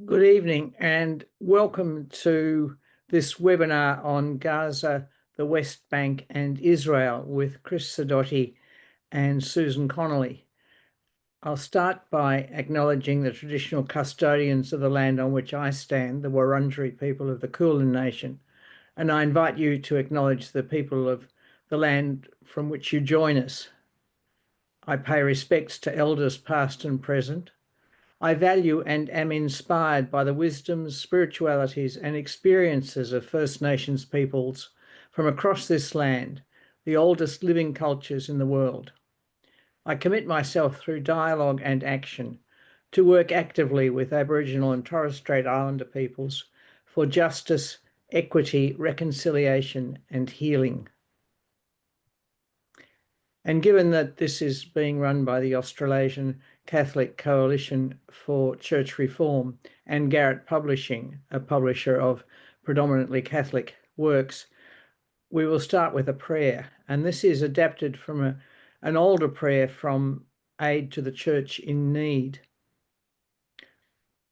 Good evening and welcome to this webinar on Gaza, the West Bank and Israel with Chris Sidoti and Susan Connelly. I'll start by acknowledging the traditional custodians of the land on which I stand, the Wurundjeri people of the Kulin Nation, and I invite you to acknowledge the people of the land from which you join us. I pay respects to elders past and present. I value and am inspired by the wisdoms, spiritualities, and experiences of First Nations peoples from across this land, the oldest living cultures in the world. I commit myself through dialogue and action to work actively with Aboriginal and Torres Strait Islander peoples for justice, equity, reconciliation, and healing. And given that this is being run by the Australasian Catholic Coalition for Church Reform and Garratt Publishing, a publisher of predominantly Catholic works, we will start with a prayer. And this is adapted from an older prayer from Aid to the Church in Need.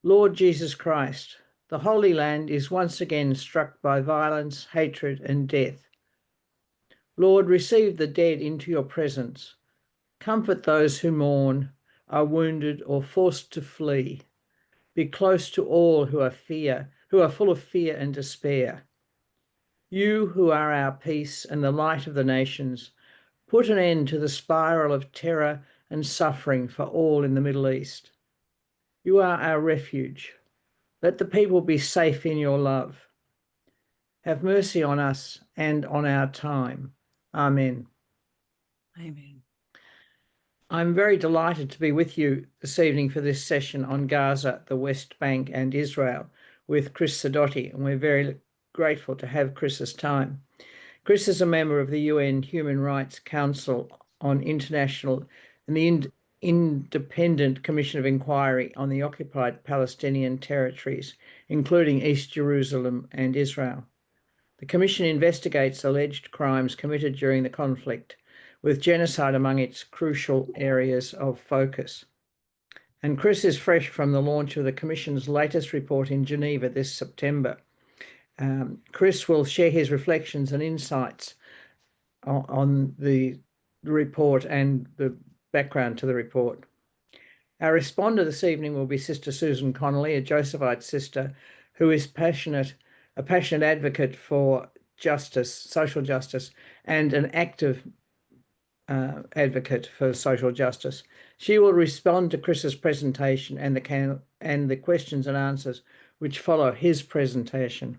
Lord Jesus Christ, the Holy Land is once again struck by violence, hatred, and death. Lord, receive the dead into your presence. Comfort those who mourn, are wounded, or forced to flee. Be close to all who are full of fear and despair. You who are our peace and the light of the nations, put an end to the spiral of terror and suffering for all in the Middle East. You are our refuge. Let the people be safe in your love. Have mercy on us and on our time. Amen. Amen. I'm very delighted to be with you this evening for this session on Gaza, the West Bank and Israel with Chris Sidoti, and we're very grateful to have Chris's time. Chris is a member of the UN Human Rights Council on International and the Independent Commission of Inquiry on the Occupied Palestinian Territories, including East Jerusalem and Israel. The Commission investigates alleged crimes committed during the conflict, with genocide among its crucial areas of focus. And Chris is fresh from the launch of the Commission's latest report in Geneva this September. Chris will share his reflections and insights on the report and the background to the report. Our responder this evening will be Sister Susan Connelly, a Josephite sister who is a passionate advocate for justice, social justice, and an active advocate for social justice. She will respond to Chris's presentation and the questions and answers which follow his presentation.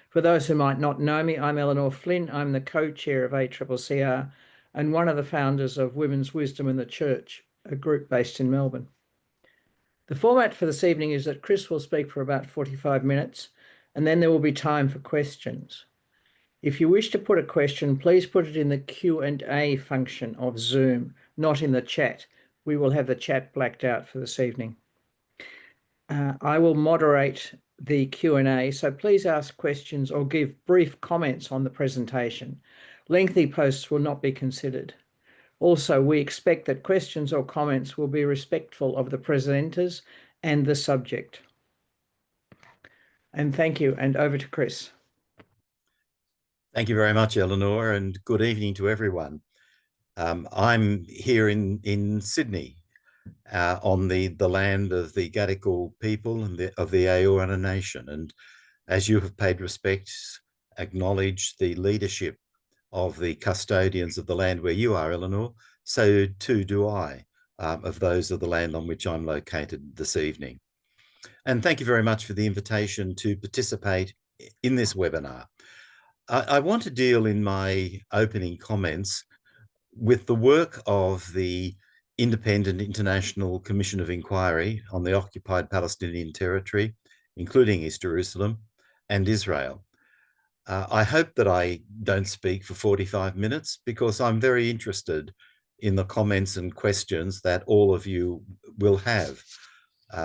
For those who might not know me, I'm Eleanor Flynn. I'm the co-chair of ACCCR and one of the founders of Women's Wisdom in the Church, a group based in Melbourne. The format for this evening is that Chris will speak for about 45 minutes, and then there will be time for questions. If you wish to put a question, please put it in the Q&A function of Zoom, not in the chat. We will have the chat blacked out for this evening. I will moderate the Q&A, so please ask questions or give brief comments on the presentation. Lengthy posts will not be considered. Also, we expect that questions or comments will be respectful of the presenters and the subject. And thank you, and over to Chris. Thank you very much, Eleanor, and good evening to everyone. I'm here in Sydney on the land of the Gadigal people and of the Eora Nation. And as you have paid respects, acknowledge the leadership of the custodians of the land where you are, Eleanor, so too do I, of those of the land on which I'm located this evening. And thank you very much for the invitation to participate in this webinar. I want to deal in my opening comments with the work of the Independent International Commission of Inquiry on the Occupied Palestinian Territory, including East Jerusalem and Israel. I hope that I don't speak for 45 minutes because I'm very interested in the comments and questions that all of you will have.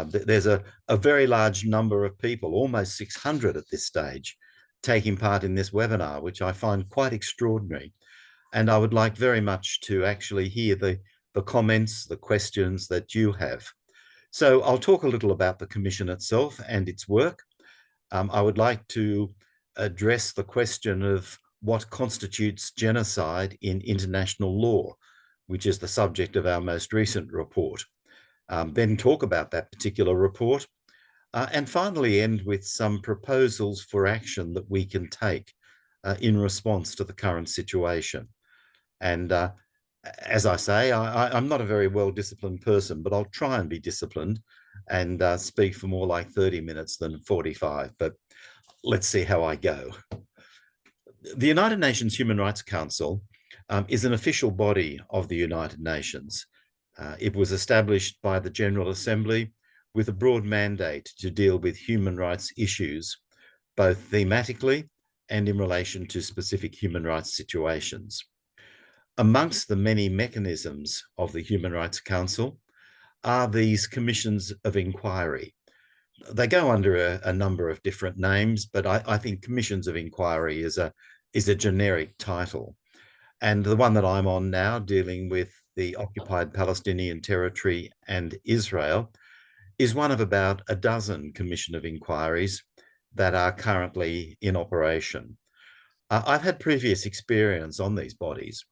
There's a very large number of people, almost 600 at this stage, taking part in this webinar, which I find quite extraordinary. And I would like very much to actually hear the comments, the questions that you have. So I'll talk a little about the Commission itself and its work. I would like to address the question of what constitutes genocide in international law, which is the subject of our most recent report. Then talk about that particular report, and finally end with some proposals for action that we can take in response to the current situation. And as I say, I'm not a very well-disciplined person, but I'll try and be disciplined and speak for more like 30 minutes than 45, but let's see how I go. The United Nations Human Rights Council is an official body of the United Nations. It was established by the General Assembly with a broad mandate to deal with human rights issues, both thematically and in relation to specific human rights situations. Amongst the many mechanisms of the Human Rights Council are these commissions of inquiry. They go under a number of different names, but I think commissions of inquiry is a generic title. And the one that I'm on now, dealing with the Occupied Palestinian Territory and Israel, is one of about a dozen commission of inquiries that are currently in operation. I've had previous experience on these bodies.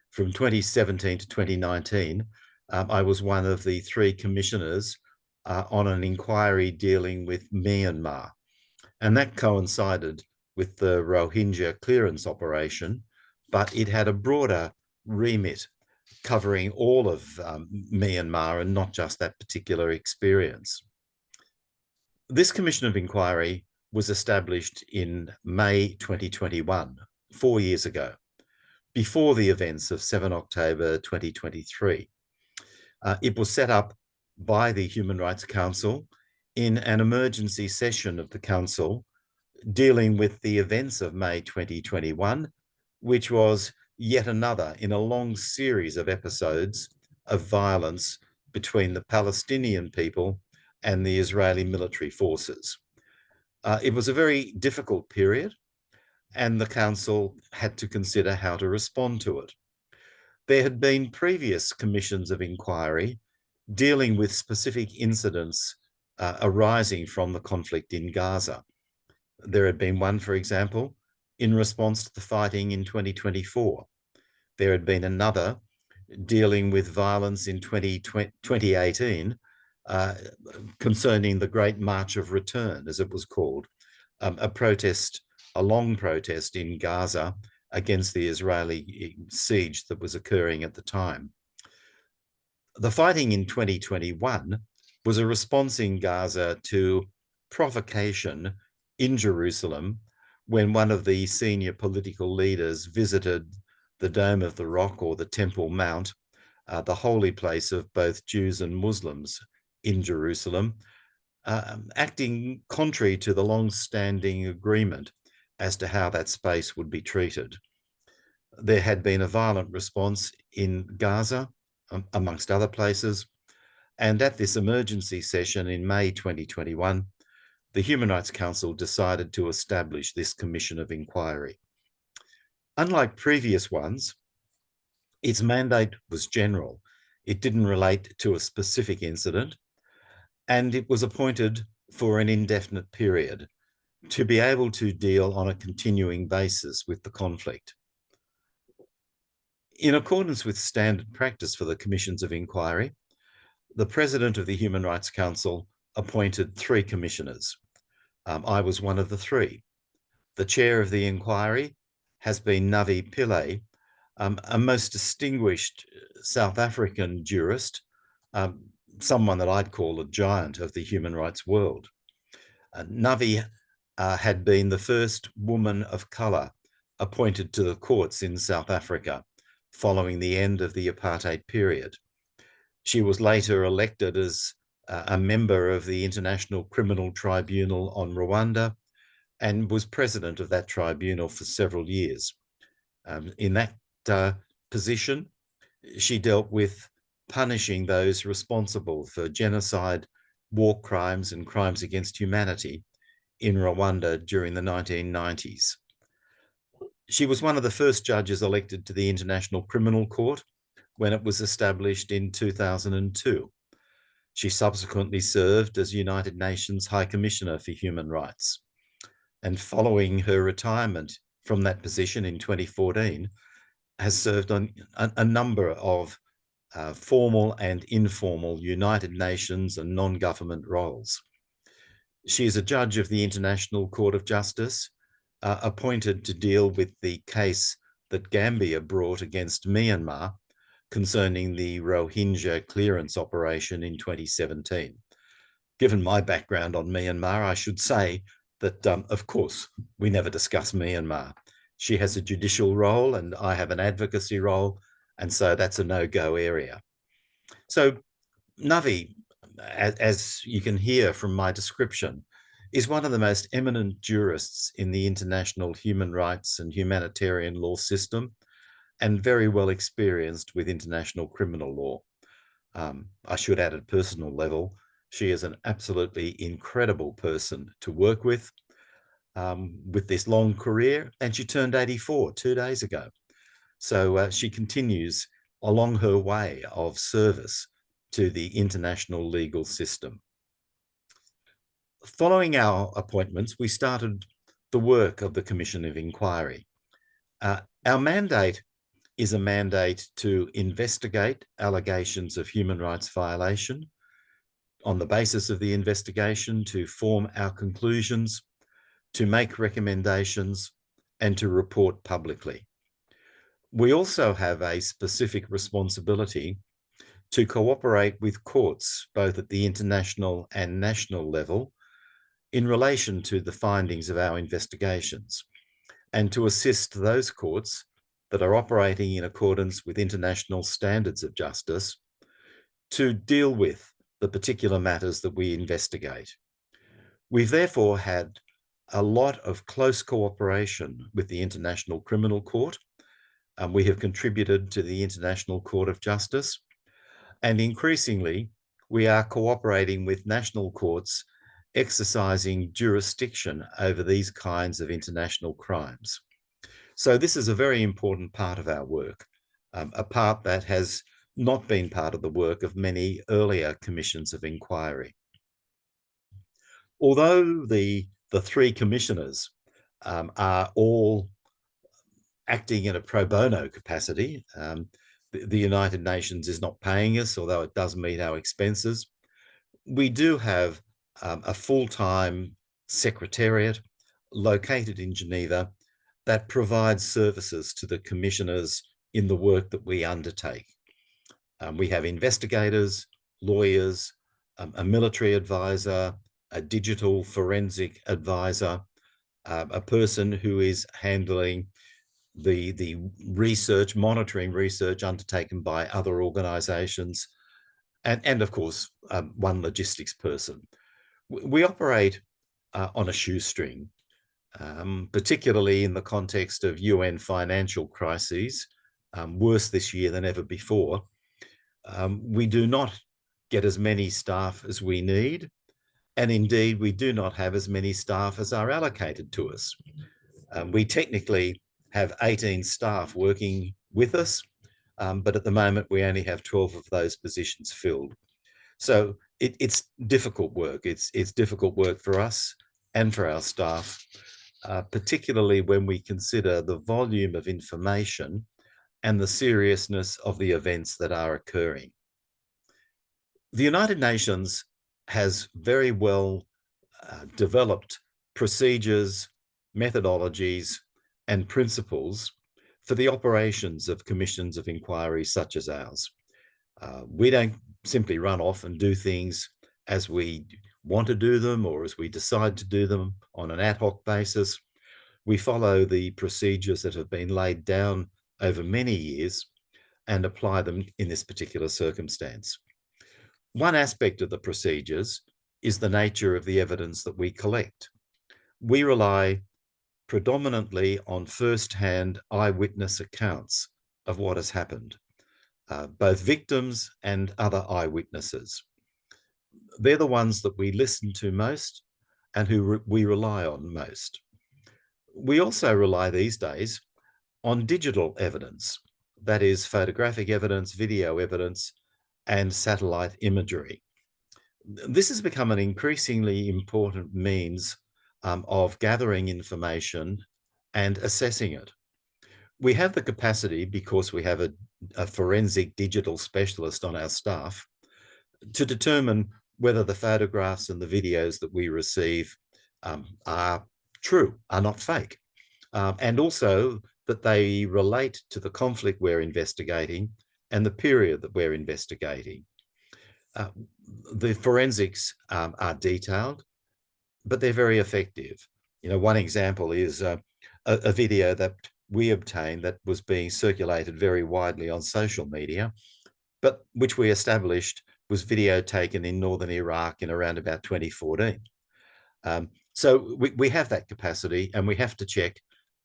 From 2017 to 2019, I was one of the 3 commissioners on an inquiry dealing with Myanmar. And that coincided with the Rohingya clearance operation, but it had a broader remit covering all of Myanmar and not just that particular experience. This Commission of Inquiry was established in May 2021, 4 years ago, before the events of 7 October 2023. It was set up by the Human Rights Council in an emergency session of the Council dealing with the events of May 2021, which was yet another in a long series of episodes of violence between the Palestinian people and the Israeli military forces. It was a very difficult period, and the Council had to consider how to respond to it. There had been previous commissions of inquiry dealing with specific incidents arising from the conflict in Gaza. There had been one, for example, in response to the fighting in 2024. There had been another dealing with violence in 2018 concerning the Great March of Return, as it was called, a long protest in Gaza against the Israeli siege that was occurring at the time. The fighting in 2021 was a response in Gaza to provocation in Jerusalem when one of the senior political leaders visited the Dome of the Rock, or the Temple Mount, the holy place of both Jews and Muslims in Jerusalem, acting contrary to the long-standing agreement as to how that space would be treated. There had been a violent response in Gaza, amongst other places, and at this emergency session in May 2021, the Human Rights Council decided to establish this commission of inquiry. Unlike previous ones, its mandate was general. It didn't relate to a specific incident, and it was appointed for an indefinite period to be able to deal on a continuing basis with the conflict. In accordance with standard practice for the commissions of inquiry, the President of the Human Rights Council appointed 3 commissioners. I was one of the 3. The chair of the inquiry has been Navi Pillay, a most distinguished South African jurist, someone that I'd call a giant of the human rights world. Navi had been the first woman of colour appointed to the courts in South Africa following the end of the apartheid period. She was later elected as a member of the International Criminal Tribunal on Rwanda and was president of that tribunal for several years. In that position, she dealt with punishing those responsible for genocide, war crimes, and crimes against humanity in Rwanda during the 1990s. She was one of the first judges elected to the International Criminal Court when it was established in 2002. She subsequently served as United Nations High Commissioner for Human Rights. And following her retirement from that position in 2014, has served on a number of formal and informal United Nations and non-government roles. She is a judge of the International Court of Justice, appointed to deal with the case that Gambia brought against Myanmar concerning the Rohingya clearance operation in 2017. Given my background on Myanmar, I should say that, of course, we never discuss Myanmar. She has a judicial role and I have an advocacy role, and so that's a no-go area. So Navi, as you can hear from my description, is one of the most eminent jurists in the international human rights and humanitarian law system, and very well experienced with international criminal law. I should add at a personal level, she is an absolutely incredible person to work with this long career, and she turned 84 2 days ago. So she continues along her way of service to the international legal system. Following our appointments, we started the work of the Commission of Inquiry. Our mandate is a mandate to investigate allegations of human rights violation, on the basis of the investigation to form our conclusions, to make recommendations, and to report publicly. We also have a specific responsibility to cooperate with courts, both at the international and national level, in relation to the findings of our investigations, and to assist those courts that are operating in accordance with international standards of justice to deal with the particular matters that we investigate. We've therefore had a lot of close cooperation with the International Criminal Court. We have contributed to the International Court of Justice, and increasingly we are cooperating with national courts exercising jurisdiction over these kinds of international crimes. So this is a very important part of our work, a part that has not been part of the work of many earlier commissions of inquiry. Although the three commissioners are all acting in a pro bono capacity, the United Nations is not paying us, although it does meet our expenses. We do have a full-time secretariat located in Geneva that provides services to the commissioners in the work that we undertake. We have investigators, lawyers, a military advisor, a digital forensic advisor, a person who is handling the research, monitoring research undertaken by other organizations, and of course, one logistics person. We operate on a shoestring, particularly in the context of UN financial crises, worse this year than ever before. We do not get as many staff as we need, and indeed we do not have as many staff as are allocated to us. We technically have 18 staff working with us, but at the moment we only have 12 of those positions filled. So it's difficult work. It's difficult work for us and for our staff, particularly when we consider the volume of information and the seriousness of the events that are occurring. The United Nations has very well developed procedures, methodologies, and principles for the operations of commissions of inquiry such as ours. We don't simply run off and do things as we want to do them or as we decide to do them on an ad hoc basis. We follow the procedures that have been laid down over many years and apply them in this particular circumstance. One aspect of the procedures is the nature of the evidence that we collect. We rely predominantly on first-hand eyewitness accounts of what has happened, both victims and other eyewitnesses. They're the ones that we listen to most and who we rely on most. We also rely these days on digital evidence, that is photographic evidence, video evidence, and satellite imagery. This has become an increasingly important means of gathering information and assessing it. We have the capacity, because we have a forensic digital specialist on our staff, to determine whether the photographs and the videos that we receive are true, are not fake, and also that they relate to the conflict we're investigating and the period that we're investigating. The forensics are detailed, but they're very effective. You know, one example is a video that we obtained that was being circulated very widely on social media, but which we established was video taken in northern Iraq in around about 2014. So we have that capacity, and we have to check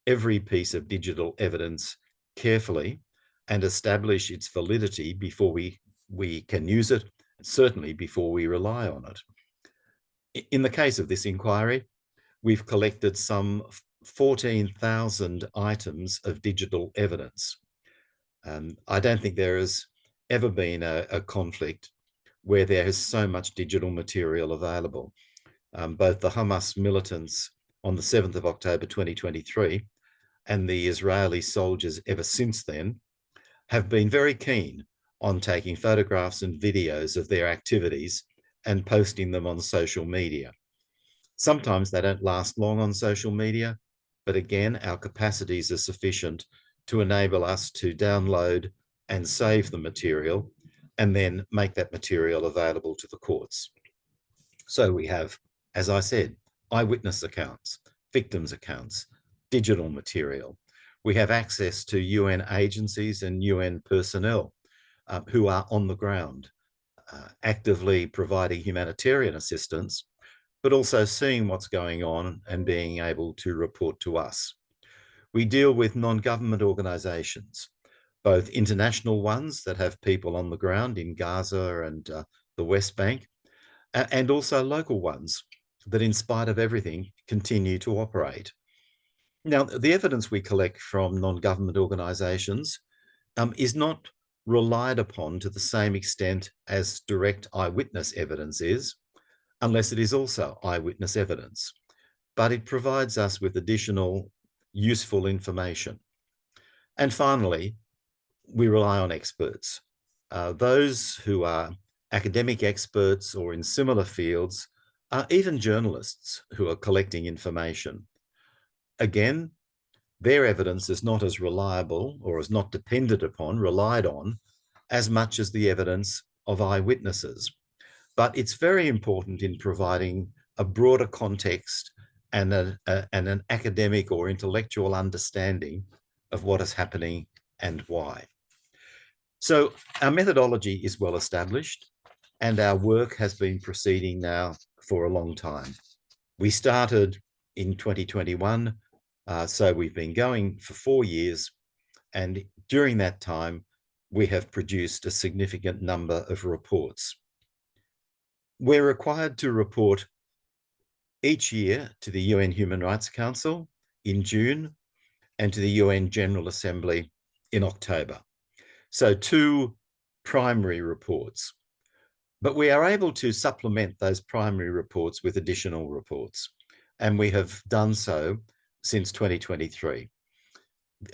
every piece of digital evidence carefully and establish its validity before we can use it, certainly before we rely on it. In the case of this inquiry, we've collected some 14,000 items of digital evidence. I don't think there has ever been a conflict where there is so much digital material available. Both the Hamas militants on the 7th of October 2023 and the Israeli soldiers ever since then have been very keen on taking photographs and videos of their activities and posting them on social media. Sometimes they don't last long on social media, but again, our capacities are sufficient to enable us to download and save the material and then make that material available to the courts. So we have, as I said, eyewitness accounts, victims' accounts, digital material. We have access to UN agencies and UN personnel who are on the ground, actively providing humanitarian assistance, but also seeing what's going on and being able to report to us. We deal with non-government organisations, both international ones that have people on the ground in Gaza and the West Bank, and also local ones that, in spite of everything, continue to operate. Now, the evidence we collect from non-government organisations is not relied upon to the same extent as direct eyewitness evidence is, unless it is also eyewitness evidence, but it provides us with additional useful information. And finally, we rely on experts, those who are academic experts or in similar fields, even journalists who are collecting information. Again, their evidence is not as reliable or is not depended upon, relied on, as much as the evidence of eyewitnesses. But it's very important in providing a broader context and an academic or intellectual understanding of what is happening and why. So our methodology is well established, and our work has been proceeding now for a long time. We started in 2021, so we've been going for 4 years, and during that time, we have produced a significant number of reports. We're required to report each year to the UN Human Rights Council in June and to the UN General Assembly in October. So 2 primary reports. But we are able to supplement those primary reports with additional reports, and we have done so since 2023.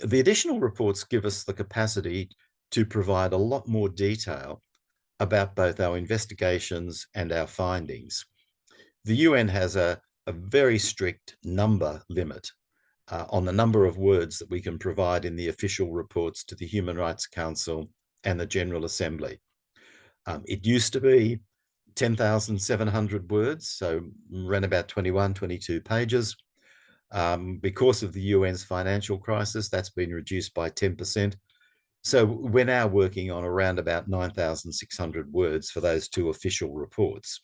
The additional reports give us the capacity to provide a lot more detail about both our investigations and our findings. The UN has a very strict number limit on the number of words that we can provide in the official reports to the Human Rights Council and the General Assembly. It used to be 10,700 words, so around about 21, 22 pages. Because of the UN's financial crisis, that's been reduced by 10%. So we're now working on around about 9,600 words for those 2 official reports.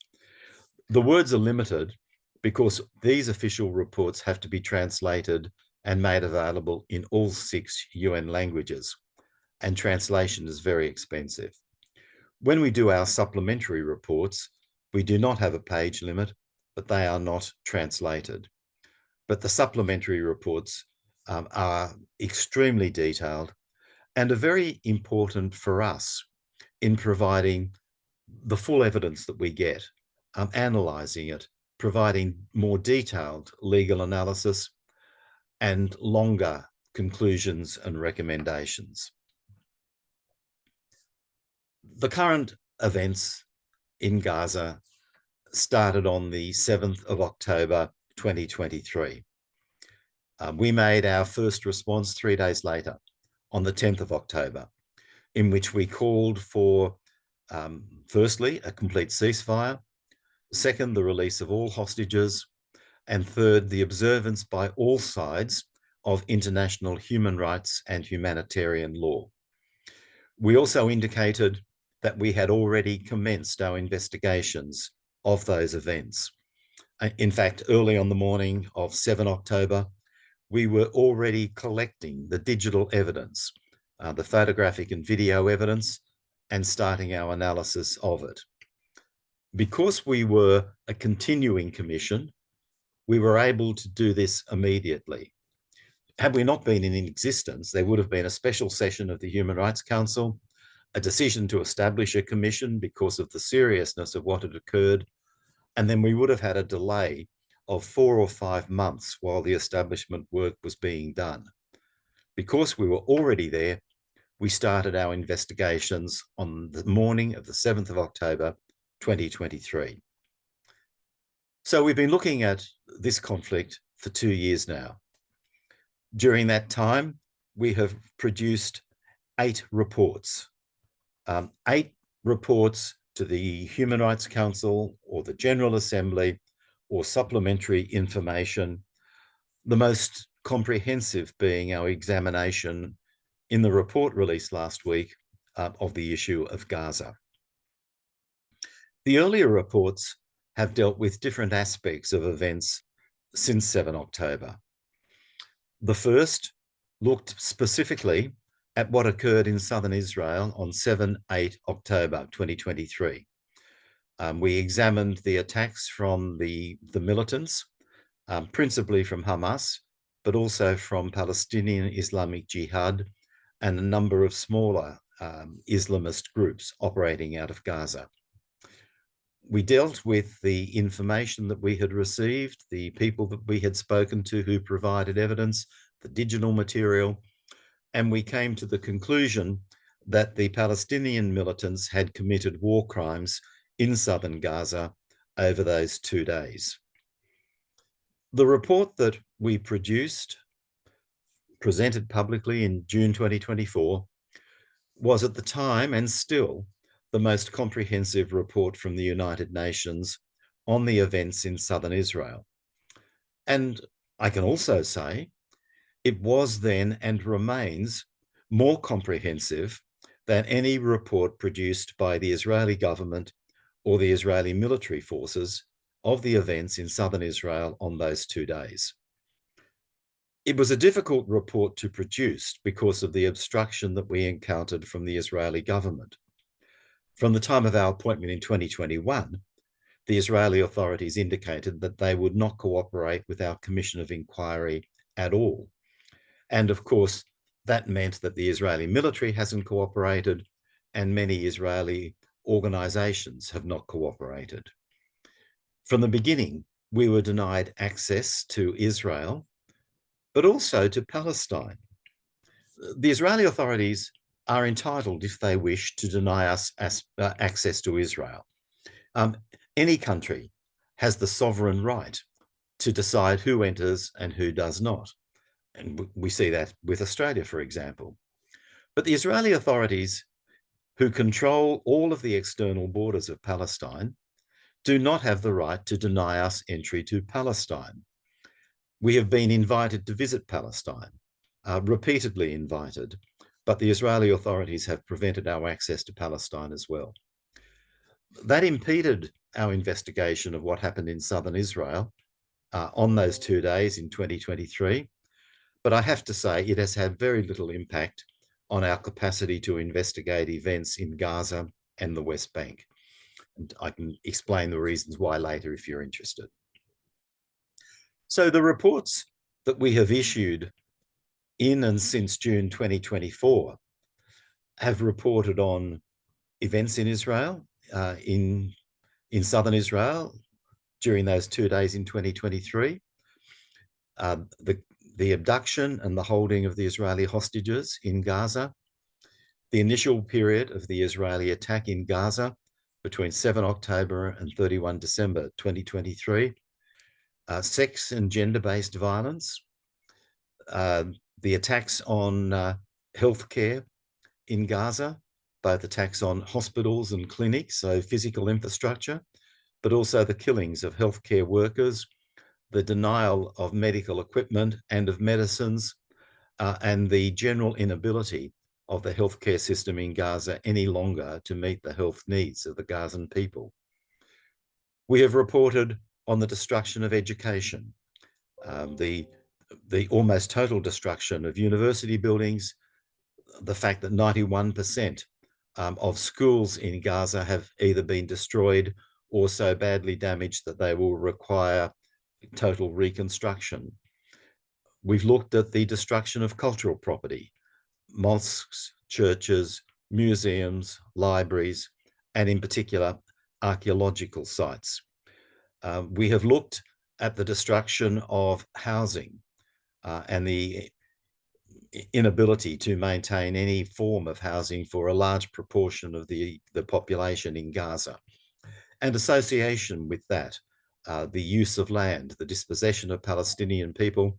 The words are limited because these official reports have to be translated and made available in all 6 UN languages, and translation is very expensive. When we do our supplementary reports, we do not have a page limit, but they are not translated. But the supplementary reports are extremely detailed and are very important for us in providing the full evidence that we get analysing it, providing more detailed legal analysis and longer conclusions and recommendations. The current events in Gaza started on the 7th of October 2023. We made our first response 3 days later, on the 10th of October, in which we called for, firstly, a complete ceasefire, second, the release of all hostages, and third, the observance by all sides of international human rights and humanitarian law. We also indicated that we had already commenced our investigations of those events. In fact, early on the morning of 7 October, we were already collecting the digital evidence, the photographic and video evidence, and starting our analysis of it. Because we were a continuing commission, we were able to do this immediately. Had we not been in existence, there would have been a special session of the Human Rights Council, a decision to establish a commission because of the seriousness of what had occurred, and then we would have had a delay of 4 or 5 months while the establishment work was being done. Because we were already there, we started our investigations on the morning of the 7th of October, 2023. So we've been looking at this conflict for 2 years now. During that time, we have produced 8 reports. 8 reports to the Human Rights Council or the General Assembly or supplementary information, the most comprehensive being our examination in the report released last week of the issue of Gaza. The earlier reports have dealt with different aspects of events since 7 October. The first looked specifically at what occurred in southern Israel on 7-8 October 2023. We examined the attacks from the militants, principally from Hamas, but also from Palestinian Islamic Jihad and a number of smaller Islamist groups operating out of Gaza. We dealt with the information that we had received, the people that we had spoken to who provided evidence, the digital material, and we came to the conclusion that the Palestinian militants had committed war crimes in southern Gaza over those 2 days. The report that we produced, presented publicly in June 2024, was at the time and still the most comprehensive report from the United Nations on the events in southern Israel. And I can also say it was then and remains more comprehensive than any report produced by the Israeli government or the Israeli military forces of the events in southern Israel on those 2 days. It was a difficult report to produce because of the obstruction that we encountered from the Israeli government. From the time of our appointment in 2021, the Israeli authorities indicated that they would not cooperate with our Commission of Inquiry at all. And of course, that meant that the Israeli military hasn't cooperated and many Israeli organizations have not cooperated. From the beginning, we were denied access to Israel, but also to Palestine. The Israeli authorities are entitled, if they wish, to deny us access to Israel. Any country has the sovereign right to decide who enters and who does not. And we see that with Australia, for example. But the Israeli authorities, who control all of the external borders of Palestine, do not have the right to deny us entry to Palestine. We have been invited to visit Palestine, repeatedly invited, but the Israeli authorities have prevented our access to Palestine as well. That impeded our investigation of what happened in southern Israel on those 2 days in 2023. But I have to say it has had very little impact on our capacity to investigate events in Gaza and the West Bank. And I can explain the reasons why later if you're interested. So the reports that we have issued in and since June 2024 have reported on events in Israel, in in southern Israel during those 2 days in 2023, the abduction and the holding of the Israeli hostages in Gaza, the initial period of the Israeli attack in Gaza between 7 October and 31 December 2023, sex and gender-based violence, the attacks on healthcare in Gaza, both attacks on hospitals and clinics, so physical infrastructure, but also the killings of healthcare workers, the denial of medical equipment and of medicines, and the general inability of the healthcare system in Gaza any longer to meet the health needs of the Gazan people. We have reported on the destruction of education, the almost total destruction of university buildings, the fact that 91% of schools in Gaza have either been destroyed or so badly damaged that they will require total reconstruction. We've looked at the destruction of cultural property, mosques, churches, museums, libraries, and in particular, archaeological sites. We have looked at the destruction of housing and the inability to maintain any form of housing for a large proportion of the population in Gaza. And association with that, the use of land, the dispossession of Palestinian people,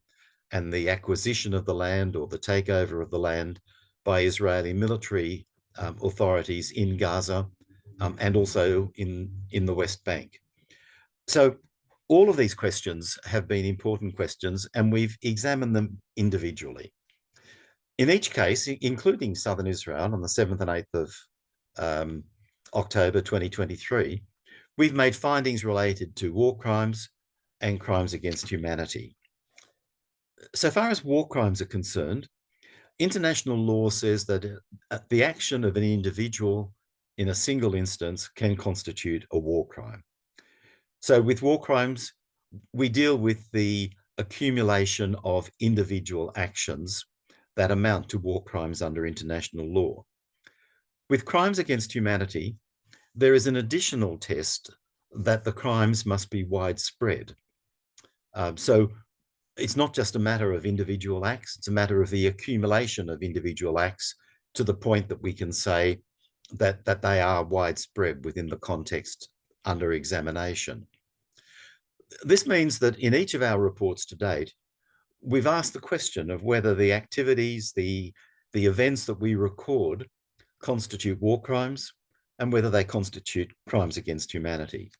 and the acquisition of the land or the takeover of the land by Israeli military authorities in Gaza and also in the West Bank. So all of these questions have been important questions, and we've examined them individually. In each case, including southern Israel on the 7th and 8th of October 2023, we've made findings related to war crimes and crimes against humanity. So far as war crimes are concerned, international law says that the action of an individual in a single instance can constitute a war crime. So with war crimes, we deal with the accumulation of individual actions that amount to war crimes under international law. With crimes against humanity, there is an additional test that the crimes must be widespread. So it's not just a matter of individual acts, it's a matter of the accumulation of individual acts to the point that we can say that they are widespread within the context under examination. This means that in each of our reports to date, we've asked the question of whether the activities, the events that we record constitute war crimes and whether they constitute crimes against humanity.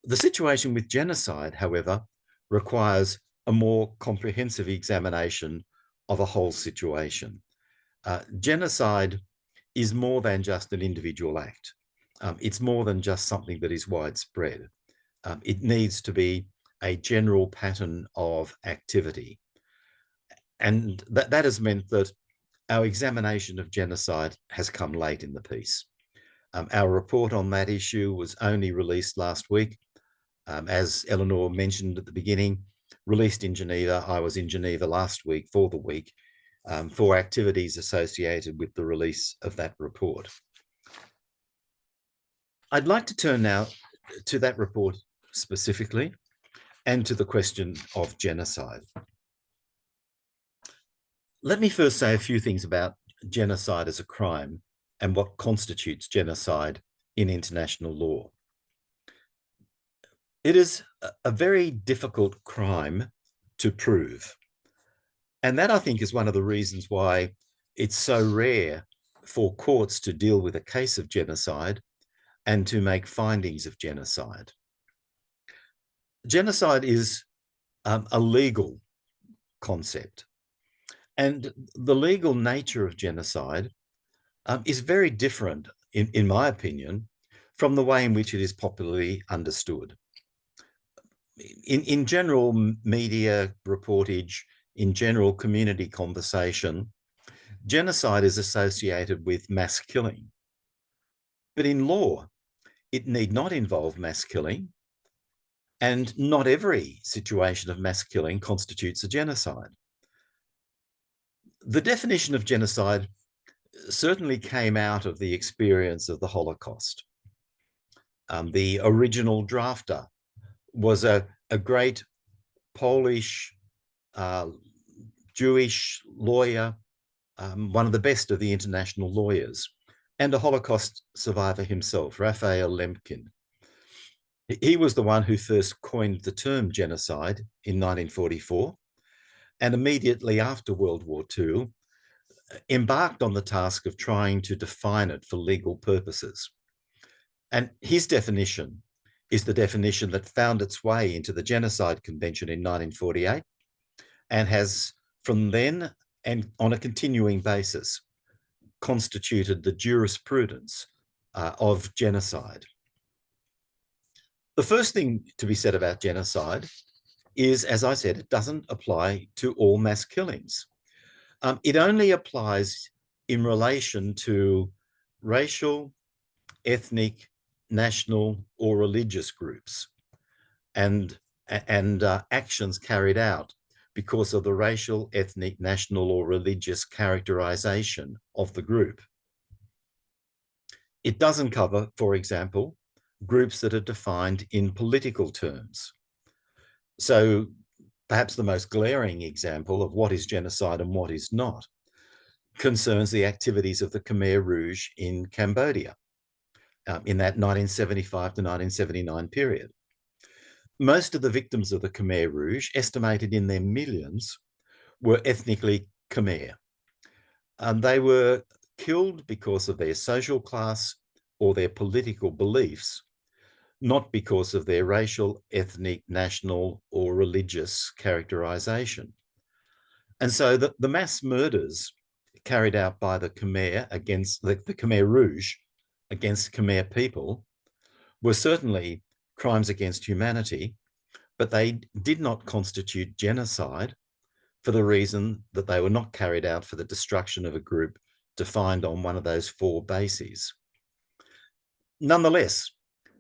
The situation with genocide, however, requires a more comprehensive examination of a whole situation. Genocide is more than just an individual act. It's more than just something that is widespread. It needs to be a general pattern of activity. And that has meant that our examination of genocide has come late in the piece. Our report on that issue was only released last week. As Eleanor mentioned at the beginning, released in Geneva. I was in Geneva last week for the week for activities associated with the release of that report. I'd like to turn now to that report specifically and to the question of genocide. Let me first say a few things about genocide as a crime and what constitutes genocide in international law. It is a very difficult crime to prove. And that, I think, is one of the reasons why it's so rare for courts to deal with a case of genocide and to make findings of genocide. Genocide is a legal concept. And the legal nature of genocide is very different, in my opinion, from the way in which it is popularly understood. In general media reportage, in general community conversation, genocide is associated with mass killing. But in law, it need not involve mass killing, and not every situation of mass killing constitutes a genocide. The definition of genocide certainly came out of the experience of the Holocaust. the original drafter, was a great Polish Jewish lawyer, one of the best of the international lawyers, and a Holocaust survivor himself, Raphael Lemkin. He was the one who first coined the term genocide in 1944, and immediately after World War II, embarked on the task of trying to define it for legal purposes. And his definition is the definition that found its way into the Genocide Convention in 1948 and has from then and on a continuing basis constituted the jurisprudence of genocide. The first thing to be said about genocide is, as I said, it doesn't apply to all mass killings. It only applies in relation to racial, ethnic, national, or religious groups and actions carried out because of the racial, ethnic, national, or religious characterization of the group. It doesn't cover, for example, groups that are defined in political terms. So perhaps the most glaring example of what is genocide and what is not concerns the activities of the Khmer Rouge in Cambodia in that 1975 to 1979 period. Most of the victims of the Khmer Rouge, estimated in their millions, were ethnically Khmer. They were killed because of their social class or their political beliefs, not because of their racial, ethnic, national, or religious characterization. And so the mass murders carried out by the Khmer against the Khmer Rouge against Khmer people were certainly crimes against humanity, but they did not constitute genocide for the reason that they were not carried out for the destruction of a group defined on one of those four bases. Nonetheless,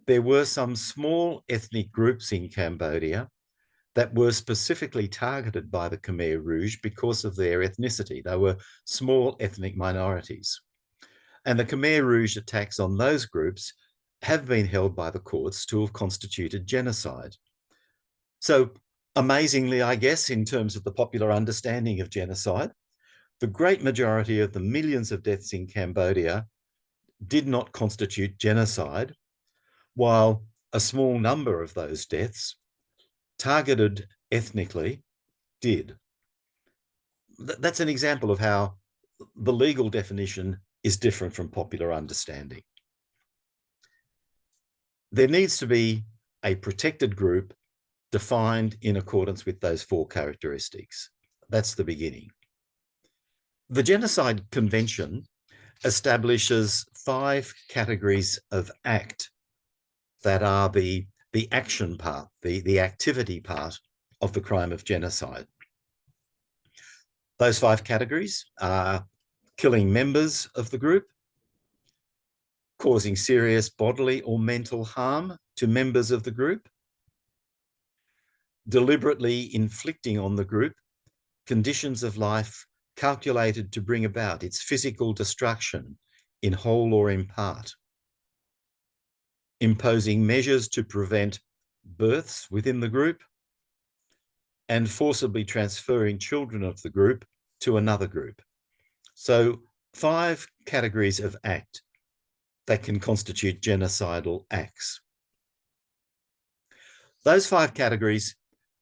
there were some small ethnic groups in Cambodia that were specifically targeted by the Khmer Rouge because of their ethnicity. They were small ethnic minorities. And the Khmer Rouge attacks on those groups have been held by the courts to have constituted genocide. So amazingly, I guess, in terms of the popular understanding of genocide, the great majority of the millions of deaths in Cambodia did not constitute genocide, while a small number of those deaths, targeted ethnically, did. That's an example of how the legal definition is different from popular understanding. There needs to be a protected group defined in accordance with those four characteristics. That's the beginning. The Genocide Convention establishes 5 categories of act that are the action part, the activity part of the crime of genocide. Those 5 categories are killing members of the group, causing serious bodily or mental harm to members of the group, deliberately inflicting on the group conditions of life calculated to bring about its physical destruction in whole or in part, imposing measures to prevent births within the group, and forcibly transferring children of the group to another group. So 5 categories of act that can constitute genocidal acts. Those 5 categories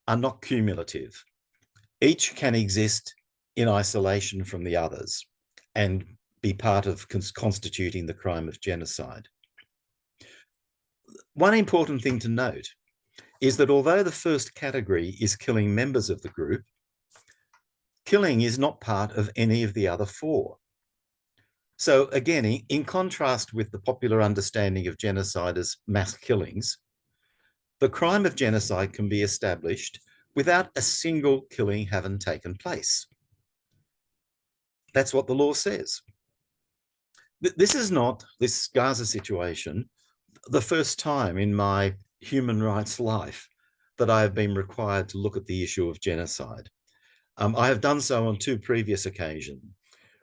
are not cumulative. Each can exist in isolation from the others and be part of constituting the crime of genocide. One important thing to note is that although the first category is killing members of the group, killing is not part of any of the other 4. So again, in contrast with the popular understanding of genocide as mass killings, the crime of genocide can be established without a single killing having taken place. That's what the law says. This is not, this Gaza situation, the first time in my human rights life that I have been required to look at the issue of genocide. I have done so on 2 previous occasions.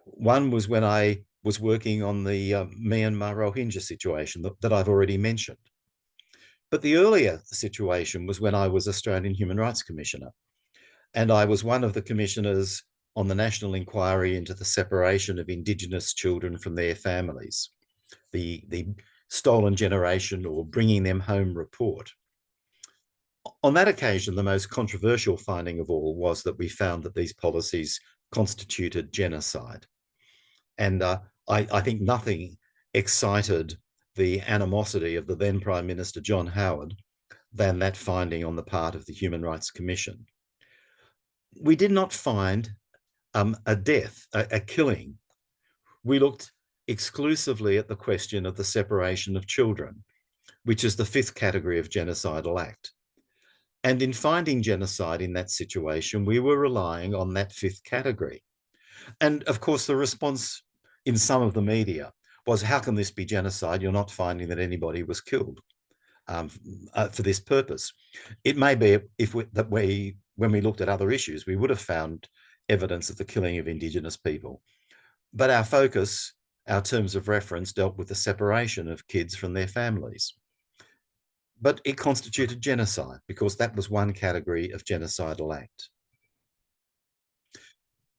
One was when I was working on the Myanmar Rohingya situation that I've already mentioned. But the earlier situation was when I was Australian Human Rights Commissioner, and I was one of the commissioners on the National Inquiry into the separation of Indigenous children from their families, the Stolen Generation or Bringing Them Home report. On that occasion, the most controversial finding of all was that we found that these policies constituted genocide. And I think nothing excited the animosity of the then Prime Minister John Howard than that finding on the part of the Human Rights Commission. We did not find a death, a killing. We looked exclusively at the question of the separation of children, which is the fifth category of genocidal act. And in finding genocide in that situation, we were relying on that fifth category. And of course, the response in some of the media was, how can this be genocide? You're not finding that anybody was killed for this purpose. It may be when we looked at other issues, we would have found evidence of the killing of Indigenous people. But our focus, our terms of reference, dealt with the separation of kids from their families. But it constituted genocide because that was one category of genocidal act.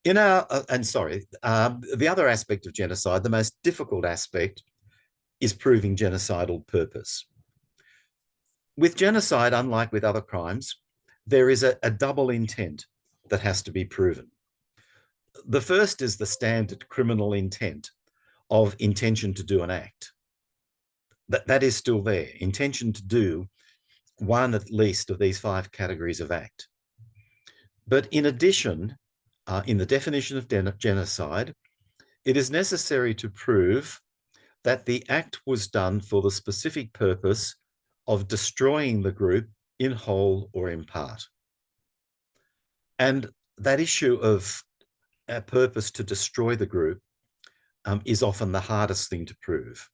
The other aspect of genocide, the most difficult aspect, is proving genocidal purpose. With genocide, unlike with other crimes, there is a double intent that has to be proven. The first is the standard criminal intent of intention to do an act. That is still there, intention to do one at least of these five categories of act. But in addition, in the definition of genocide, it is necessary to prove that the act was done for the specific purpose of destroying the group in whole or in part. And that issue of a purpose to destroy the group is often the hardest thing to prove.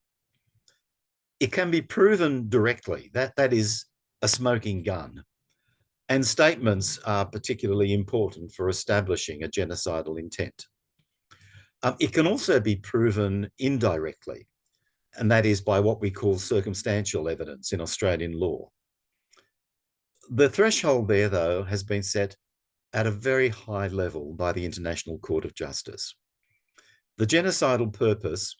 It can be proven directly, that is a smoking gun. And statements are particularly important for establishing a genocidal intent. It can also be proven indirectly, and that is by what we call circumstantial evidence in Australian law. The threshold there, though, has been set at a very high level by the International Court of Justice. The genocidal purpose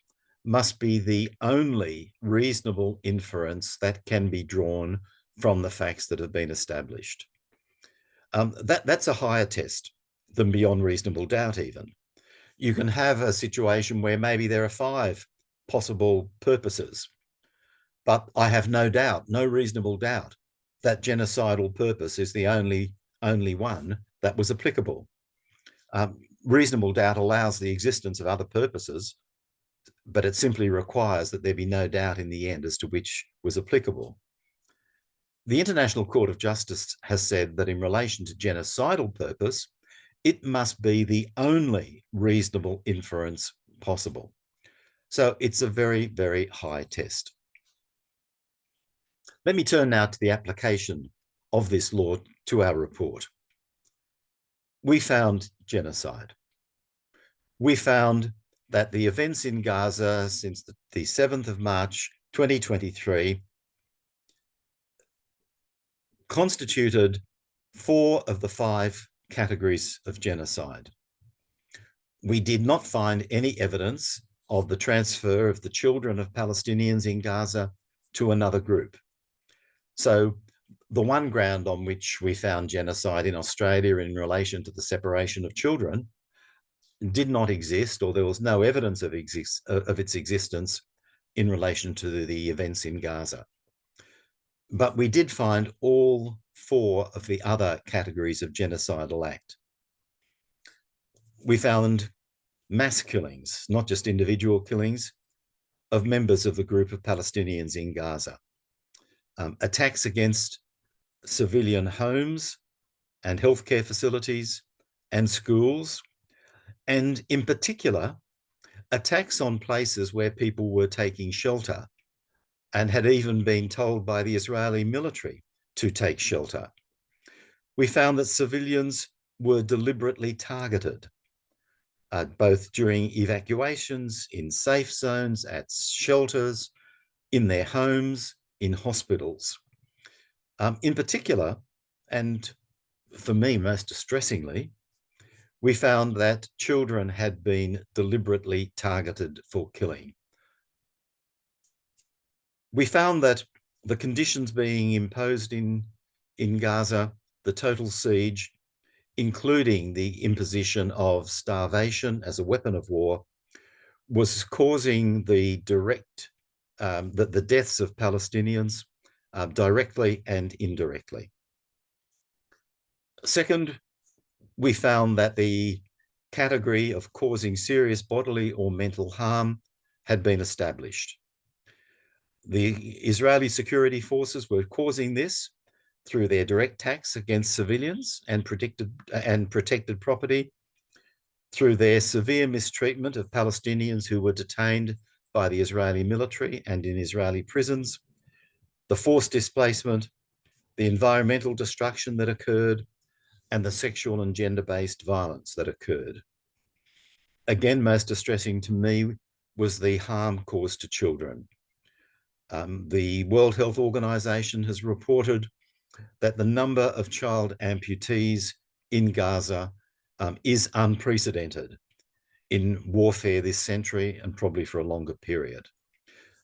must be the only reasonable inference that can be drawn from the facts that have been established. That's a higher test than beyond reasonable doubt even. You can have a situation where maybe there are five possible purposes, but I have no doubt, no reasonable doubt, that genocidal purpose is the only one that was applicable. Reasonable doubt allows the existence of other purposes, but it simply requires that there be no doubt in the end as to which was applicable. The International Court of Justice has said that in relation to genocidal purpose, it must be the only reasonable inference possible. So it's a very, very high test. Let me turn now to the application of this law to our report. We found genocide. We found that the events in Gaza since the 7th of March 2023 constituted 4 of the 5 categories of genocide. We did not find any evidence of the transfer of the children of Palestinians in Gaza to another group. So the one ground on which we found genocide in Australia in relation to the separation of children did not exist, or there was no evidence of its existence in relation to the events in Gaza. But we did find all 4 of the other categories of genocidal act. We found mass killings, not just individual killings, of members of the group of Palestinians in Gaza. Attacks against civilian homes and healthcare facilities and schools, and in particular, attacks on places where people were taking shelter and had even been told by the Israeli military to take shelter. We found that civilians were deliberately targeted, both during evacuations, in safe zones, at shelters, in their homes, in hospitals. In particular, and for me most distressingly, we found that children had been deliberately targeted for killing. We found that the conditions being imposed in Gaza, the total siege, including the imposition of starvation as a weapon of war, was causing the direct, the deaths of Palestinians directly and indirectly. Second, we found that the category of causing serious bodily or mental harm had been established. The Israeli security forces were causing this through their direct attacks against civilians and protected property, through their severe mistreatment of Palestinians who were detained by the Israeli military and in Israeli prisons, the forced displacement, the environmental destruction that occurred, and the sexual and gender-based violence that occurred. Again, most distressing to me was the harm caused to children. The World Health Organization has reported that the number of child amputees in Gaza is unprecedented in warfare this century and probably for a longer period.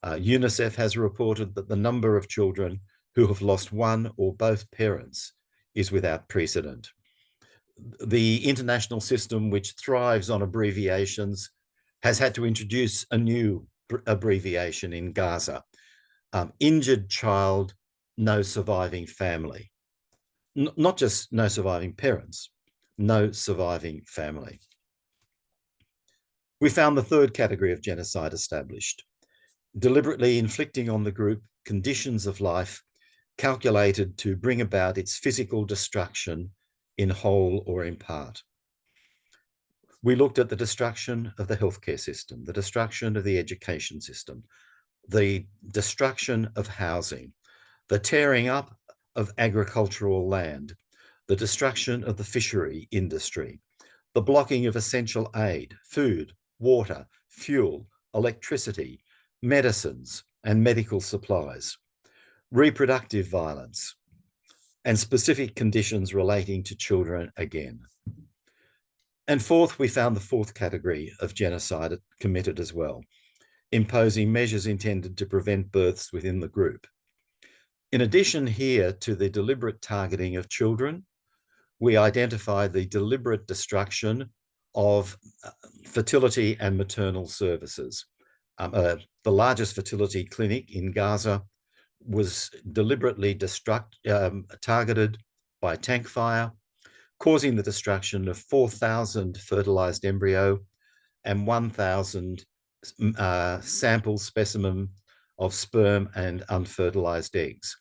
UNICEF has reported that the number of children who have lost one or both parents is without precedent. The international system, which thrives on abbreviations, has had to introduce a new abbreviation in Gaza. Injured child, no surviving family. Not just no surviving parents, no surviving family. We found the third category of genocide established, deliberately inflicting on the group conditions of life calculated to bring about its physical destruction in whole or in part. We looked at the destruction of the healthcare system, the destruction of the education system, the destruction of housing, the tearing up of agricultural land, the destruction of the fishery industry, the blocking of essential aid, food, water, fuel, electricity, medicines, and medical supplies, reproductive violence, and specific conditions relating to children again. And fourth, we found the fourth category of genocide committed as well, imposing measures intended to prevent births within the group. In addition here to the deliberate targeting of children, we identified the deliberate destruction of fertility and maternal services. The largest fertility clinic in Gaza was deliberately targeted by tank fire, causing the destruction of 4,000 fertilized embryo and 1,000 sample specimen of sperm and unfertilized eggs.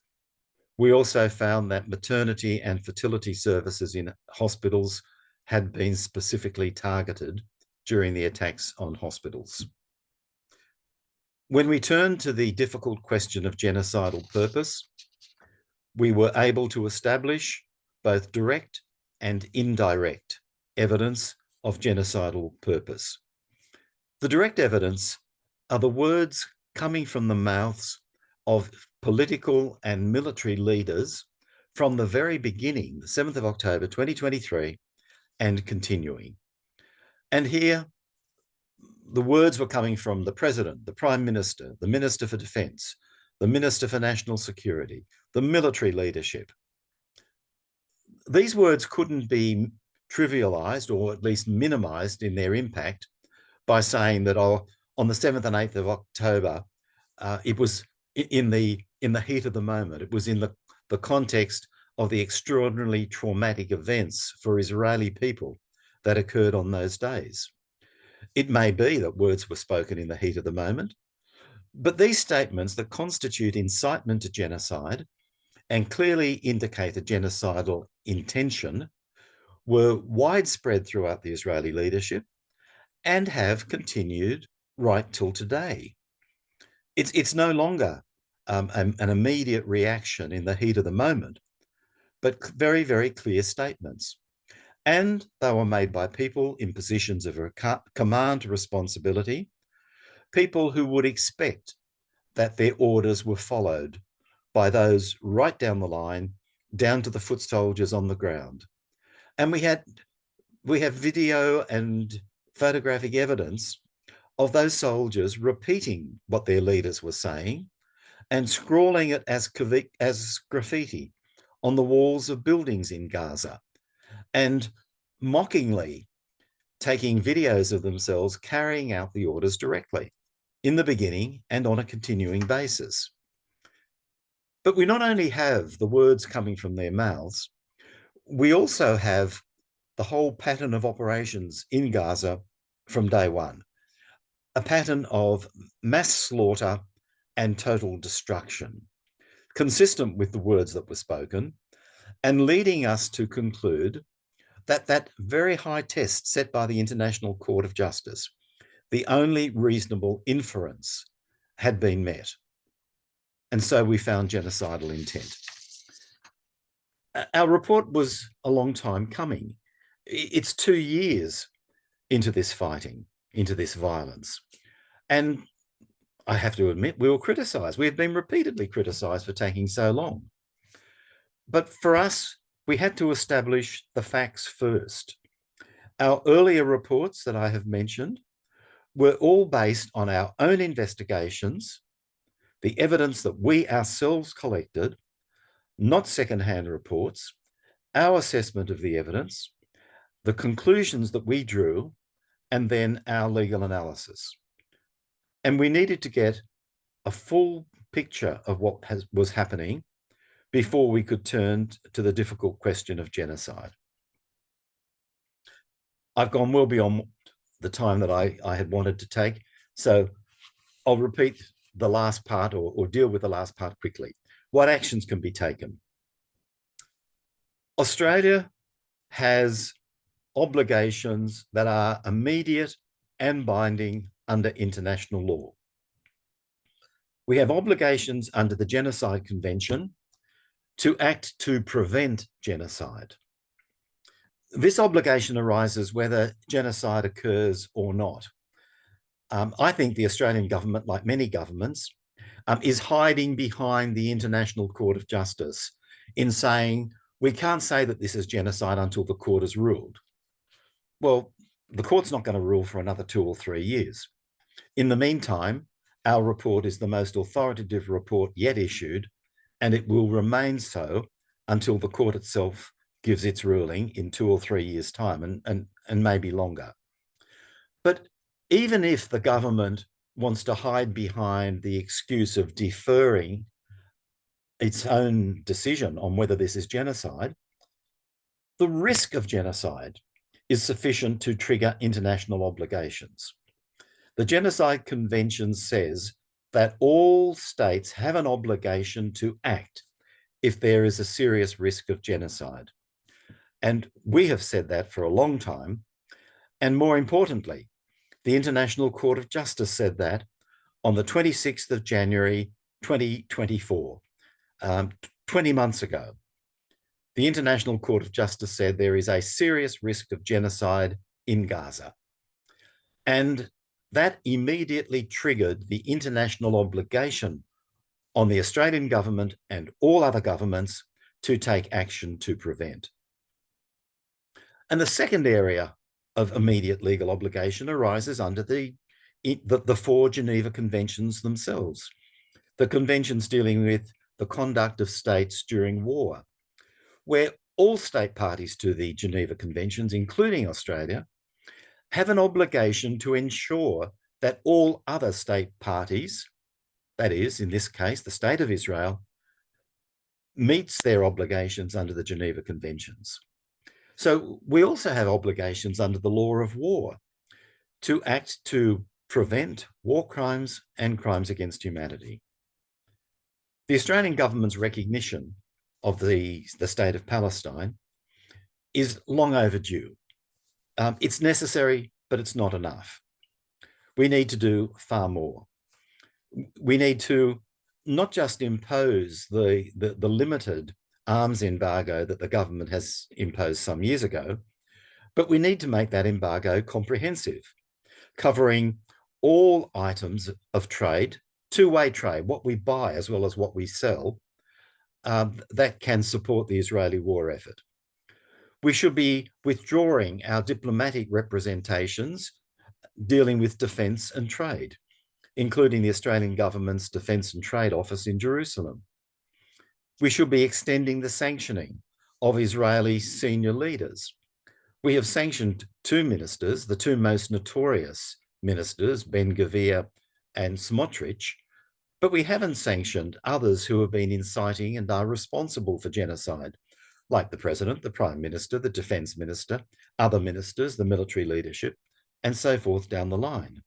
We also found that maternity and fertility services in hospitals had been specifically targeted during the attacks on hospitals. When we turned to the difficult question of genocidal purpose, we were able to establish both direct and indirect evidence of genocidal purpose. The direct evidence are the words coming from the mouths of political and military leaders from the very beginning, the 7th of October 2023, and continuing. And here, the words were coming from the President, the Prime Minister, the Minister for Defence, the Minister for National Security, the military leadership. These words couldn't be trivialised or at least minimised in their impact by saying that on the 7th and 8th of October, it was in the heat of the moment. It was in the context of the extraordinarily traumatic events for Israeli people that occurred on those days. It may be that words were spoken in the heat of the moment, but these statements that constitute incitement to genocide and clearly indicate a genocidal intention were widespread throughout the Israeli leadership and have continued right till today. It's no longer an immediate reaction in the heat of the moment, but very, very clear statements. And they were made by people in positions of command responsibility, people who would expect that their orders were followed by those right down the line, down to the foot soldiers on the ground. And we have video and photographic evidence of those soldiers repeating what their leaders were saying and scrawling it as graffiti on the walls of buildings in Gaza, and mockingly taking videos of themselves carrying out the orders directly in the beginning and on a continuing basis. But we not only have the words coming from their mouths, we also have the whole pattern of operations in Gaza from day one, a pattern of mass slaughter and total destruction, consistent with the words that were spoken, and leading us to conclude that that very high test set by the International Court of Justice, the only reasonable inference, had been met. And so we found genocidal intent. Our report was a long time coming. It's 2 years into this fighting, into this violence. And I have to admit, we were criticised. We have been repeatedly criticised for taking so long. But for us, we had to establish the facts first. Our earlier reports that I have mentioned were all based on our own investigations, the evidence that we ourselves collected, not secondhand reports, our assessment of the evidence, the conclusions that we drew, and then our legal analysis. And we needed to get a full picture of what was happening before we could turn to the difficult question of genocide. I've gone well beyond the time that I had wanted to take, so I'll repeat the last part or deal with the last part quickly. What actions can be taken? Australia has obligations that are immediate and binding under international law. We have obligations under the Genocide Convention to act to prevent genocide. This obligation arises whether genocide occurs or not. I think the Australian government, like many governments, is hiding behind the International Court of Justice in saying, we can't say that this is genocide until the court has ruled. Well, the court's not going to rule for another 2 or 3 years. In the meantime, our report is the most authoritative report yet issued, and it will remain so until the court itself gives its ruling in 2 or 3 years' time, and maybe longer. But even if the government wants to hide behind the excuse of deferring its own decision on whether this is genocide, the risk of genocide is sufficient to trigger international obligations. The Genocide Convention says that all states have an obligation to act if there is a serious risk of genocide. And we have said that for a long time. And more importantly, the International Court of Justice said that on the 26th of January, 2024, 20 months ago. The International Court of Justice said there is a serious risk of genocide in Gaza. And that immediately triggered the international obligation on the Australian government and all other governments to take action to prevent. And the second area of immediate legal obligation arises under the 4 Geneva Conventions themselves. The conventions dealing with the conduct of states during war, where all state parties to the Geneva Conventions, including Australia, have an obligation to ensure that all other state parties, that is, in this case, the State of Israel, meets their obligations under the Geneva Conventions. So we also have obligations under the law of war to act to prevent war crimes and crimes against humanity. The Australian government's recognition of the State of Palestine is long overdue. It's necessary, but it's not enough. We need to do far more. We need to not just impose the limited arms embargo that the government has imposed some years ago, but we need to make that embargo comprehensive, covering all items of trade, two-way trade, what we buy as well as what we sell, that can support the Israeli war effort. We should be withdrawing our diplomatic representations dealing with defence and trade, including the Australian government's Defence and Trade Office in Jerusalem. We should be extending the sanctioning of Israeli senior leaders. We have sanctioned two ministers, the two most notorious ministers, Ben-Gvir and Smotrich, but we haven't sanctioned others who have been inciting and are responsible for genocide, like the President, the Prime Minister, the Defence Minister, other ministers, the military leadership, and so forth down the line.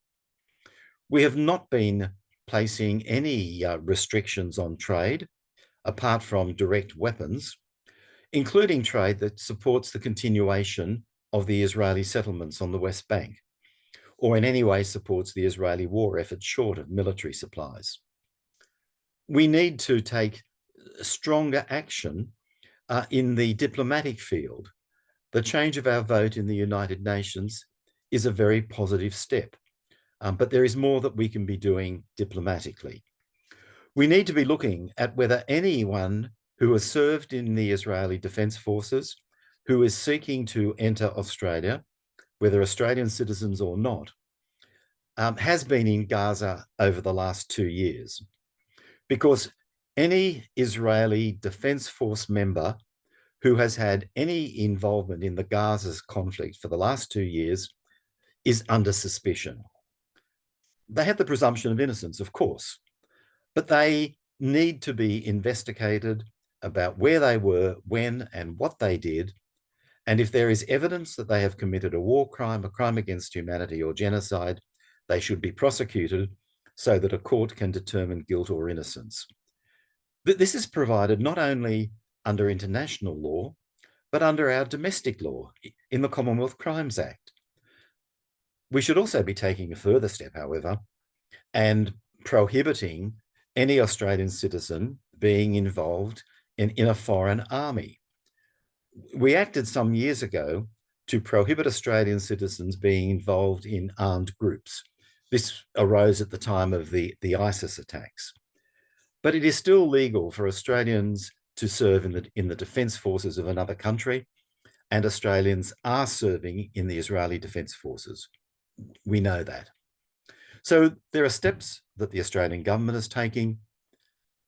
We have not been placing any restrictions on trade, apart from direct weapons, including trade that supports the continuation of the Israeli settlements on the West Bank, or in any way supports the Israeli war effort short of military supplies. We need to take stronger action in the diplomatic field. The change of our vote in the United Nations is a very positive step, but there is more that we can be doing diplomatically. We need to be looking at whether anyone who has served in the Israeli Defence Forces, who is seeking to enter Australia, whether Australian citizens or not, has been in Gaza over the last 2 years. Because any Israeli Defence Force member who has had any involvement in the Gaza conflict for the last 2 years is under suspicion. They have the presumption of innocence, of course, but they need to be investigated about where they were, when, and what they did. And if there is evidence that they have committed a war crime, a crime against humanity, or genocide, they should be prosecuted so that a court can determine guilt or innocence. This is provided not only under international law, but under our domestic law in the Commonwealth Crimes Act. We should also be taking a further step, however, and prohibiting any Australian citizen being involved in a foreign army. We acted some years ago to prohibit Australian citizens being involved in armed groups. This arose at the time of the ISIS attacks. But it is still legal for Australians to serve in the defence forces of another country, and Australians are serving in the Israeli Defence Forces. We know that. So there are steps that the Australian government is taking,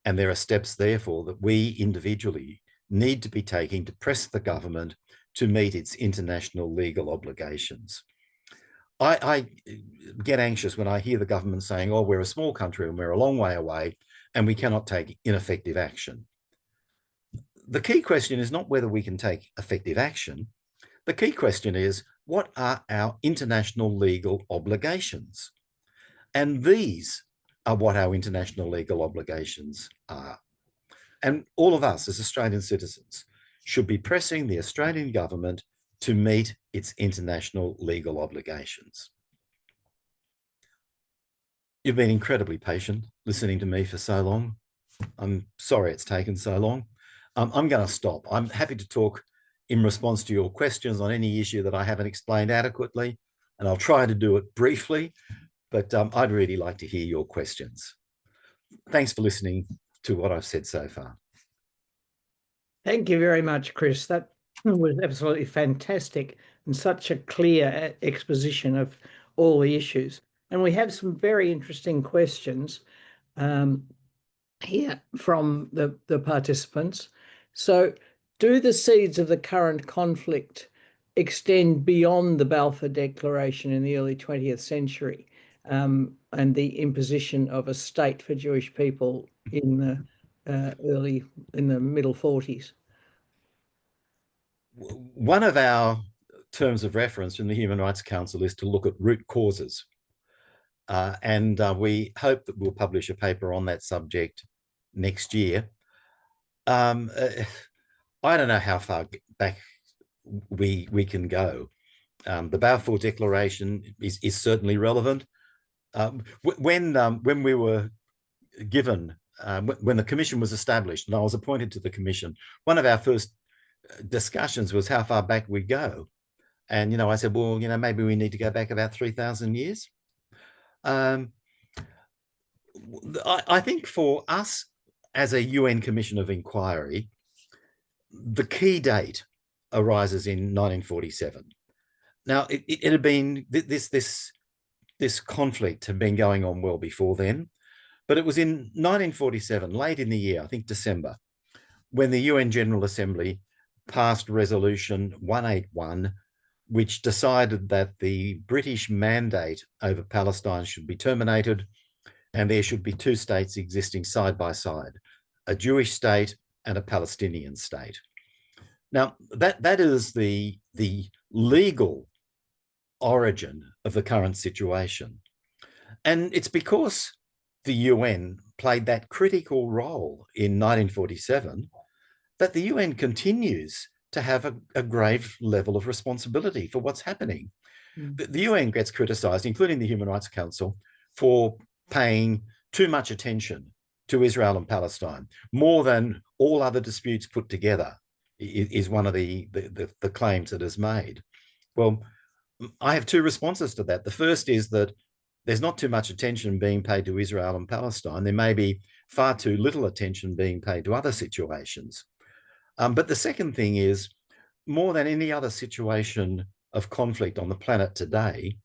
and there are steps, therefore, that we individually need to be taking to press the government to meet its international legal obligations. I get anxious when I hear the government saying, oh, we're a small country and we're a long way away and we cannot take ineffective action. The key question is not whether we can take effective action. The key question is, what are our international legal obligations? And these are what our international legal obligations are. And all of us as Australian citizens should be pressing the Australian government to meet its international legal obligations. You've been incredibly patient listening to me for so long. I'm sorry it's taken so long. I'm going to stop. I'm happy to talk in response to your questions on any issue that I haven't explained adequately, and I'll try to do it briefly, but I'd really like to hear your questions. Thanks for listening to what I've said so far. Thank you very much, Chris. That was absolutely fantastic and such a clear exposition of all the issues. And we have some very interesting questions here from the participants. So, do the seeds of the current conflict extend beyond the Balfour Declaration in the early 20th century and the imposition of a state for Jewish people in the middle 40s? One of our terms of reference from the Human Rights Council is to look at root causes. And we hope that we'll publish a paper on that subject next year. I don't know how far back we can go. The Balfour Declaration is certainly relevant. When we were given, when the commission was established and I was appointed to the commission, one of our first discussions was how far back we go. And, I said, well, maybe we need to go back about 3,000 years. I think for us, as a UN Commission of Inquiry, the key date arises in 1947. Now, it had been, this conflict had been going on well before then, but it was in 1947, late in the year, I think December, when the UN General Assembly passed Resolution 181, which decided that the British mandate over Palestine should be terminated and there should be two states existing side by side, a Jewish state and a Palestinian state. Now, that is the legal origin of the current situation. And it's because the UN played that critical role in 1947 that the UN continues to have a grave level of responsibility for what's happening. The UN gets criticised, including the Human Rights Council, for paying too much attention to Israel and Palestine, more than all other disputes put together, is one of the claims that is made. Well, I have two responses to that. The first is that there's not too much attention being paid to Israel and Palestine. There may be far too little attention being paid to other situations. But the second thing is, more than any other situation of conflict on the planet today,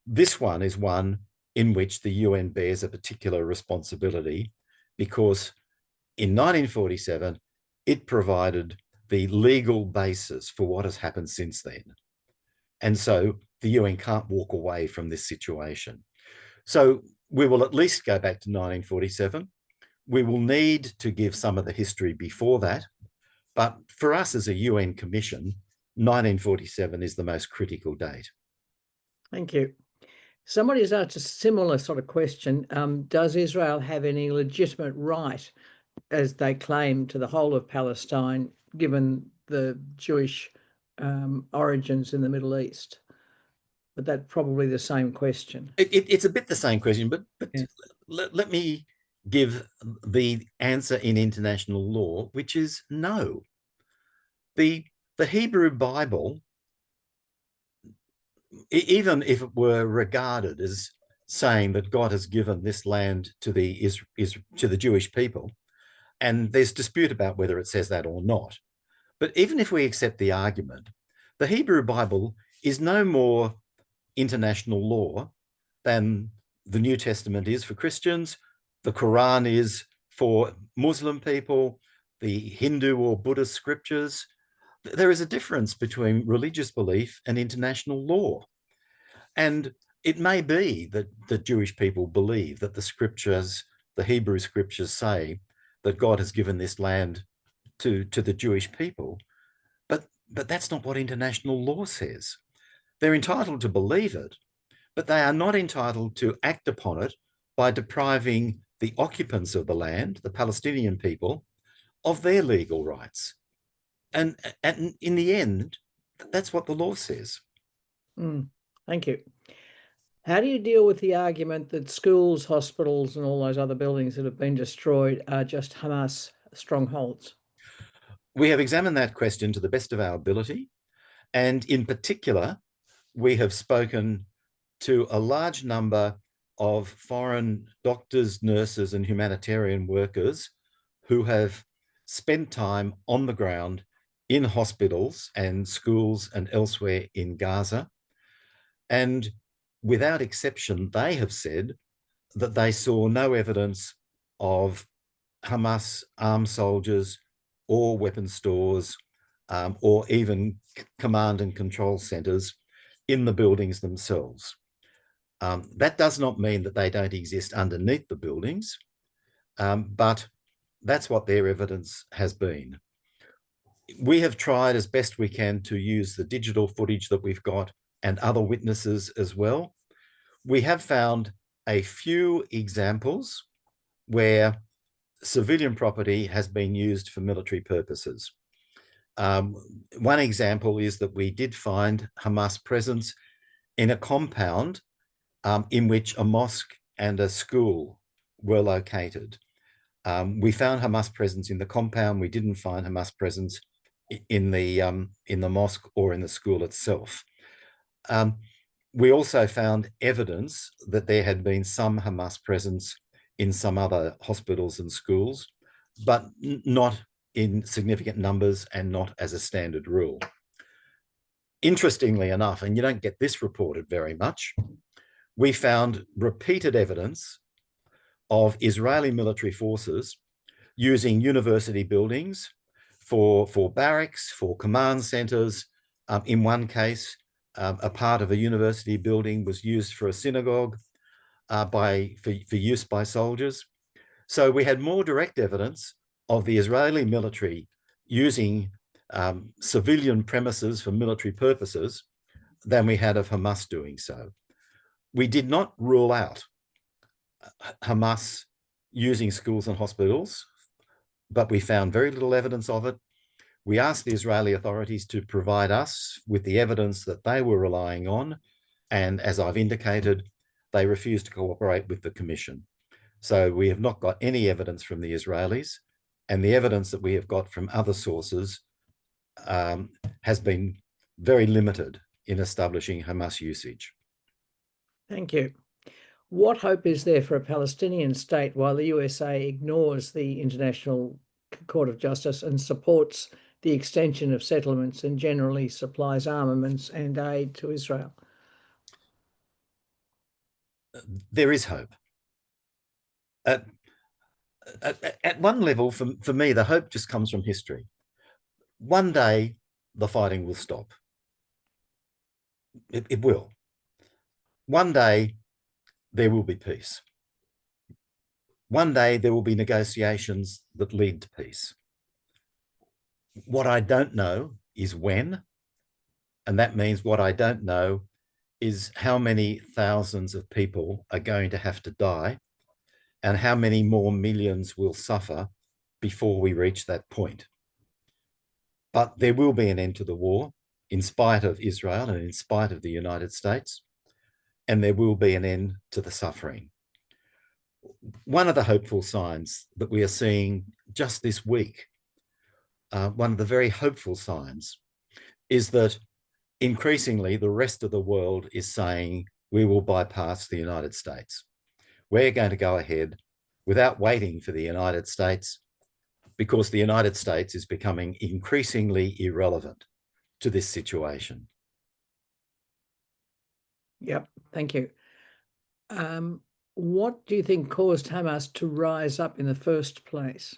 this one is one in which the UN bears a particular responsibility, because in 1947, it provided the legal basis for what has happened since then. And so the UN can't walk away from this situation. So we will at least go back to 1947. We will need to give some of the history before that. But for us as a UN commission, 1947 is the most critical date. Thank you. Somebody has asked a similar sort of question. Does Israel have any legitimate right, as they claim, to the whole of Palestine, given the Jewish origins in the Middle East? But that's probably the same question. It's a bit the same question, but Yeah. let me give the answer in international law, which is no. The Hebrew Bible, even if it were regarded as saying that God has given this land to the Jewish people, and there's dispute about whether it says that or not, but even if we accept the argument, the Hebrew Bible is no more international law than the New Testament is for Christians, the Quran is for Muslim people, the Hindu or Buddhist scriptures. There is a difference between religious belief and international law. And it may be that the Jewish people believe that the scriptures, the Hebrew scriptures, say that God has given this land to the Jewish people, but that's not what international law says. They're entitled to believe it, but they are not entitled to act upon it by depriving the occupants of the land, the Palestinian people, of their legal rights. And in the end, that's what the law says. Thank you. How do you deal with the argument that schools, hospitals, and all those other buildings that have been destroyed are just Hamas strongholds? We have examined that question to the best of our ability. And in particular, we have spoken to a large number of foreign doctors, nurses, and humanitarian workers who have spent time on the ground in hospitals and schools and elsewhere in Gaza. And without exception, they have said that they saw no evidence of Hamas armed soldiers or weapon stores or even command and control centers in the buildings themselves. That does not mean that they don't exist underneath the buildings, but that's what their evidence has been. We have tried as best we can to use the digital footage that we've got and other witnesses as well. We have found a few examples where civilian property has been used for military purposes. One example is that we did find Hamas presence in a compound in which a mosque and a school were located. We found Hamas presence in the compound. We didn't find Hamas presence in the mosque or in the school itself. We also found evidence that there had been some Hamas presence in some other hospitals and schools. but not in significant numbers and not as a standard rule. Interestingly enough, and you don't get this reported very much, we found repeated evidence of Israeli military forces using university buildings for barracks, for command centers. In one case, a part of a university building was used for a synagogue for use by soldiers. So we had more direct evidence of the Israeli military using civilian premises for military purposes than we had of Hamas doing so. We did not rule out Hamas using schools and hospitals, but we found very little evidence of it. We asked the Israeli authorities to provide us with the evidence that they were relying on, and as I've indicated, they refused to cooperate with the Commission. So we have not got any evidence from the Israelis, and the evidence that we have got from other sources has been very limited in establishing Hamas usage. Thank you. What hope is there for a Palestinian state while the USA ignores the International Court of Justice and supports the extension of settlements and generally supplies armaments and aid to Israel? There is hope. At one level, for me, the hope just comes from history. One day, the fighting will stop. It will. One day, there will be peace. One day, there will be negotiations that lead to peace. What I don't know is when, and that means what I don't know is how many thousands of people are going to have to die and how many more millions will suffer before we reach that point. But there will be an end to the war in spite of Israel and in spite of the United States, and there will be an end to the suffering. One of the hopeful signs that we are seeing just this week, one of the very hopeful signs, is that increasingly the rest of the world is saying we will bypass the United States. We're going to go ahead without waiting for the United States, because the United States is becoming increasingly irrelevant to this situation. Yep, thank you. What do you think caused Hamas to rise up in the first place?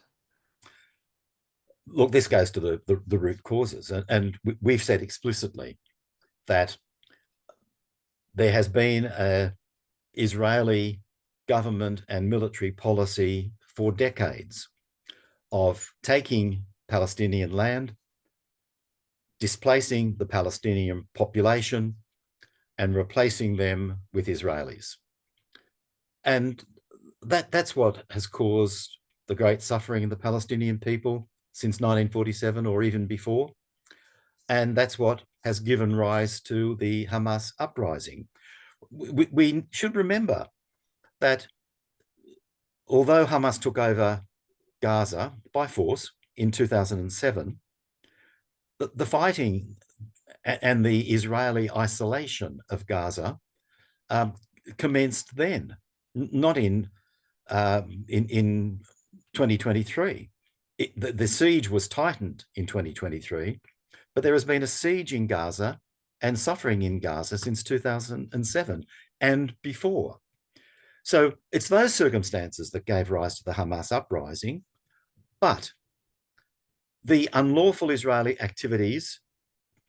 Look, this goes to the root causes, and we've said explicitly that there has been an Israeli government and military policy for decades of taking Palestinian land, displacing the Palestinian population, and replacing them with Israelis. And that's what has caused the great suffering of the Palestinian people since 1947 or even before. And that's what has given rise to the Hamas uprising. We should remember that although Hamas took over Gaza by force in 2007, the fighting and the Israeli isolation of Gaza commenced then, not in 2023. The siege was tightened in 2023, but there has been a siege in Gaza and suffering in Gaza since 2007 and before. So it's those circumstances that gave rise to the Hamas uprising, but the unlawful Israeli activities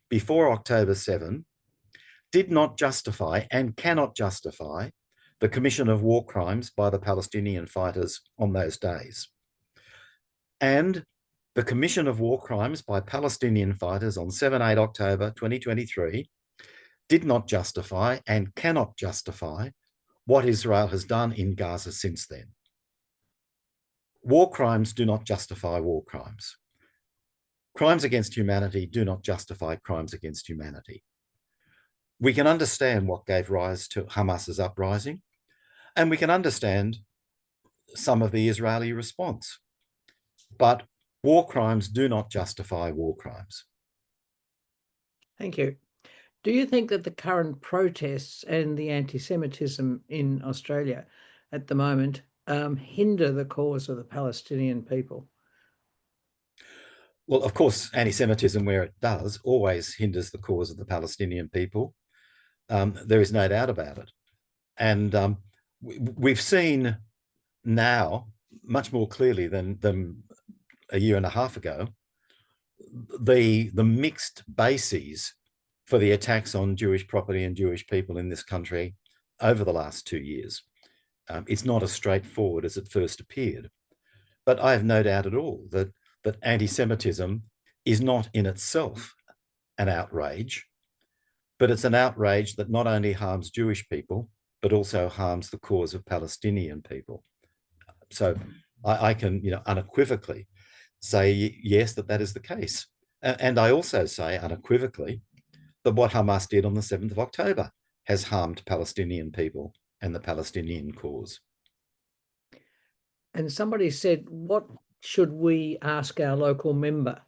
before October 7 did not justify and cannot justify the commission of war crimes by the Palestinian fighters on those days. And the commission of war crimes by Palestinian fighters on 7-8 October 2023 did not justify and cannot justify what Israel has done in Gaza since then. War crimes do not justify war crimes. Crimes against humanity do not justify crimes against humanity. We can understand what gave rise to Hamas's uprising, and we can understand some of the Israeli response. But war crimes do not justify war crimes. Thank you. Do you think that the current protests and the anti-Semitism in Australia at the moment hinder the cause of the Palestinian people? Well, of course, anti-Semitism, where it does, always hinders the cause of the Palestinian people. There is no doubt about it. And we've seen now, much more clearly than a year and a half ago, the mixed bases for the attacks on Jewish property and Jewish people in this country over the last 2 years. It's not as straightforward as it first appeared. But I have no doubt at all that anti-Semitism is not in itself an outrage, but it's an outrage that not only harms Jewish people, but also harms the cause of Palestinian people. So I can, unequivocally say yes, that is the case. And I also say unequivocally that what Hamas did on the 7th of October has harmed Palestinian people and the Palestinian cause. And somebody said, what should we ask our local member?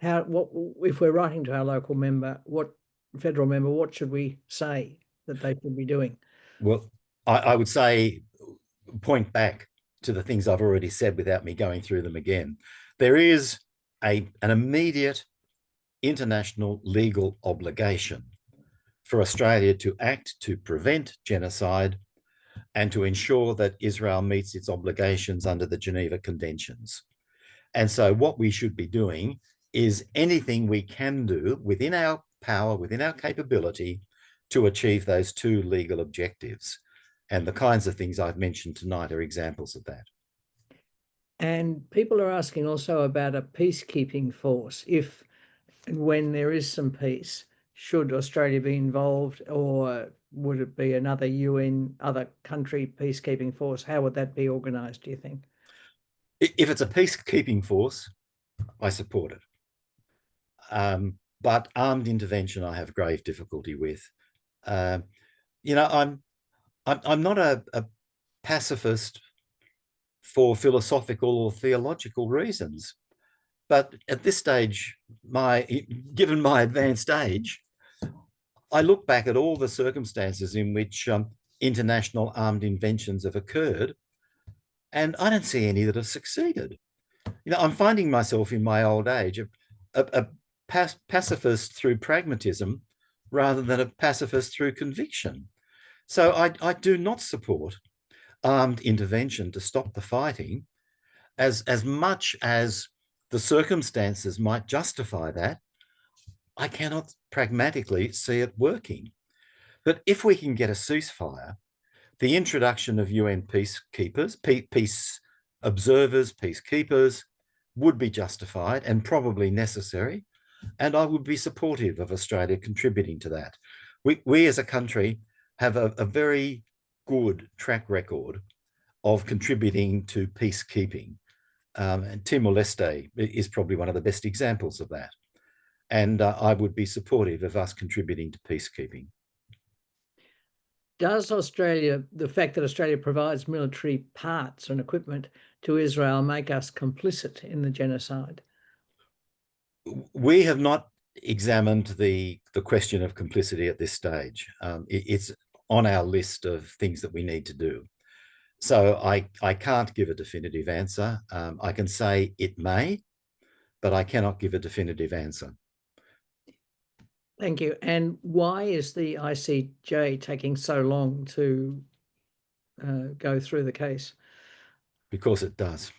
What if we're writing to our local member, federal member, what should we say that they should be doing? Well, I would say, point back to the things I've already said without me going through them again. There is an immediate international legal obligation for Australia to act to prevent genocide and to ensure that Israel meets its obligations under the Geneva Conventions. And so what we should be doing is anything we can do within our power, within our capability, to achieve those two legal objectives. And the kinds of things I've mentioned tonight are examples of that. And people are asking also about a peacekeeping force. If and when there is some peace, should Australia be involved, or would it be another UN, other country peacekeeping force? How would that be organised, do you think? If it's a peacekeeping force, I support it. But armed intervention, I have grave difficulty with. I'm not a pacifist for philosophical or theological reasons. But at this stage, given my advanced age, I look back at all the circumstances in which international armed inventions have occurred, and I don't see any that have succeeded. I'm finding myself in my old age a pacifist through pragmatism rather than a pacifist through conviction. So I do not support armed intervention to stop the fighting, as much as the circumstances might justify that. I cannot pragmatically see it working. But if we can get a ceasefire, the introduction of UN peacekeepers, peace observers, peacekeepers, would be justified and probably necessary. And I would be supportive of Australia contributing to that. We as a country have a very good track record of contributing to peacekeeping. And Timor-Leste is probably one of the best examples of that. And I would be supportive of us contributing to peacekeeping. Does the fact that Australia provides military parts and equipment to Israel, make us complicit in the genocide? We have not examined the question of complicity at this stage. It's on our list of things that we need to do. So I can't give a definitive answer. I can say it may, but I cannot give a definitive answer. Thank you. And why is the ICJ taking so long to go through the case? Because it does.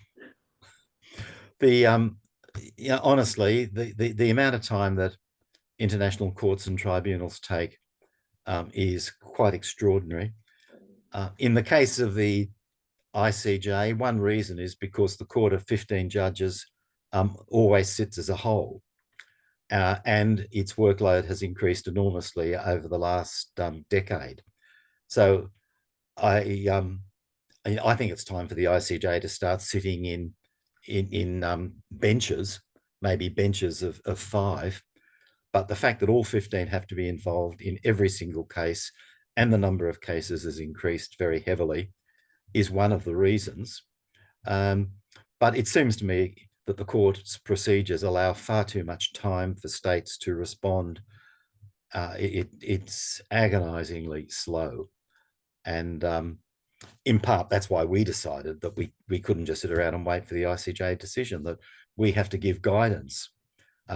Honestly, the amount of time that international courts and tribunals take is quite extraordinary. In the case of the ICJ, one reason is because the court of 15 judges always sits as a whole, and its workload has increased enormously over the last decade. So I think it's time for the ICJ to start sitting in benches, maybe benches of 5. But the fact that all 15 have to be involved in every single case, and the number of cases has increased very heavily, is one of the reasons. But it seems to me that the court's procedures allow far too much time for states to respond. It's agonizingly slow. And in part, that's why we decided that we couldn't just sit around and wait for the ICJ decision, that we have to give guidance.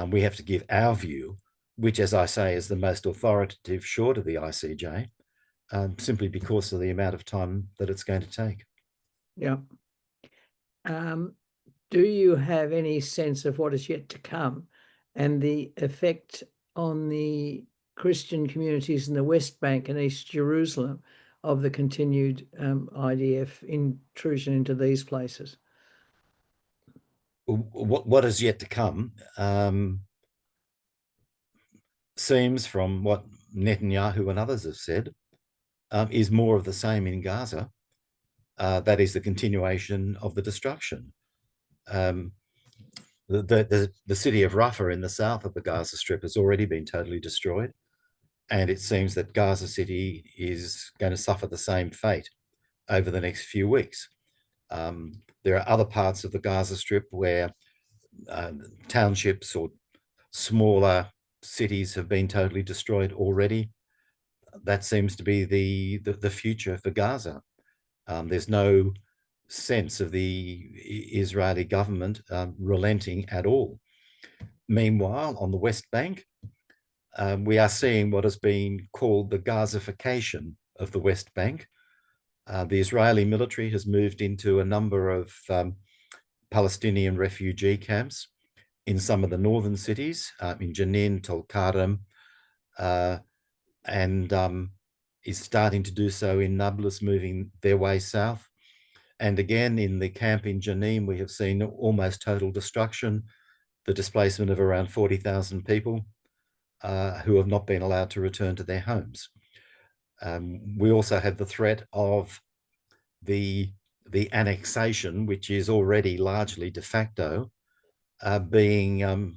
We have to give our view, which, as I say, is the most authoritative short of the ICJ, simply because of the amount of time that it's going to take. Yeah. Do you have any sense of what is yet to come and the effect on the Christian communities in the West Bank and East Jerusalem of the continued IDF intrusion into these places? What is yet to come seems, from what Netanyahu and others have said, is more of the same in Gaza. That is the continuation of the destruction. The city of Rafah in the south of the Gaza Strip has already been totally destroyed. And it seems that Gaza City is going to suffer the same fate over the next few weeks. There are other parts of the Gaza Strip where townships or smaller cities have been totally destroyed already. That seems to be the future for Gaza. There's no sense of the Israeli government relenting at all. Meanwhile, on the West Bank, we are seeing what has been called the Gazification of the West Bank. The Israeli military has moved into a number of Palestinian refugee camps in some of the northern cities, in Jenin, Tulkarem, and is starting to do so in Nablus, moving their way south. And again, in the camp in Jenin, we have seen almost total destruction, the displacement of around 40,000 people who have not been allowed to return to their homes. We also have the threat of the annexation, which is already largely de facto, being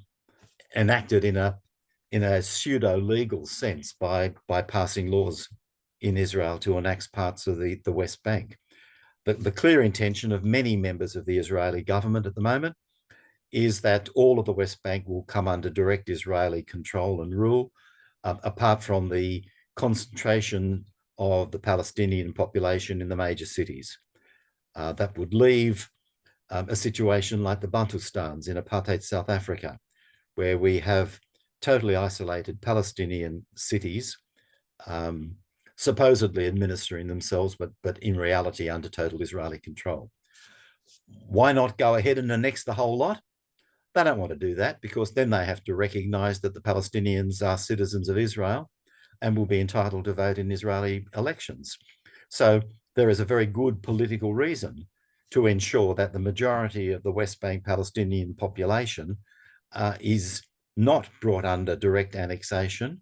enacted in a pseudo-legal sense by passing laws in Israel to annex parts of the West Bank. The clear intention of many members of the Israeli government at the moment is that all of the West Bank will come under direct Israeli control and rule, apart from the concentration of the Palestinian population in the major cities. That would leave a situation like the Bantustans in apartheid South Africa, where we have totally isolated Palestinian cities, supposedly administering themselves, but in reality under total Israeli control. Why not go ahead and annex the whole lot? They don't want to do that, because then they have to recognize that the Palestinians are citizens of Israel and will be entitled to vote in Israeli elections. So there is a very good political reason to ensure that the majority of the West Bank Palestinian population is not brought under direct annexation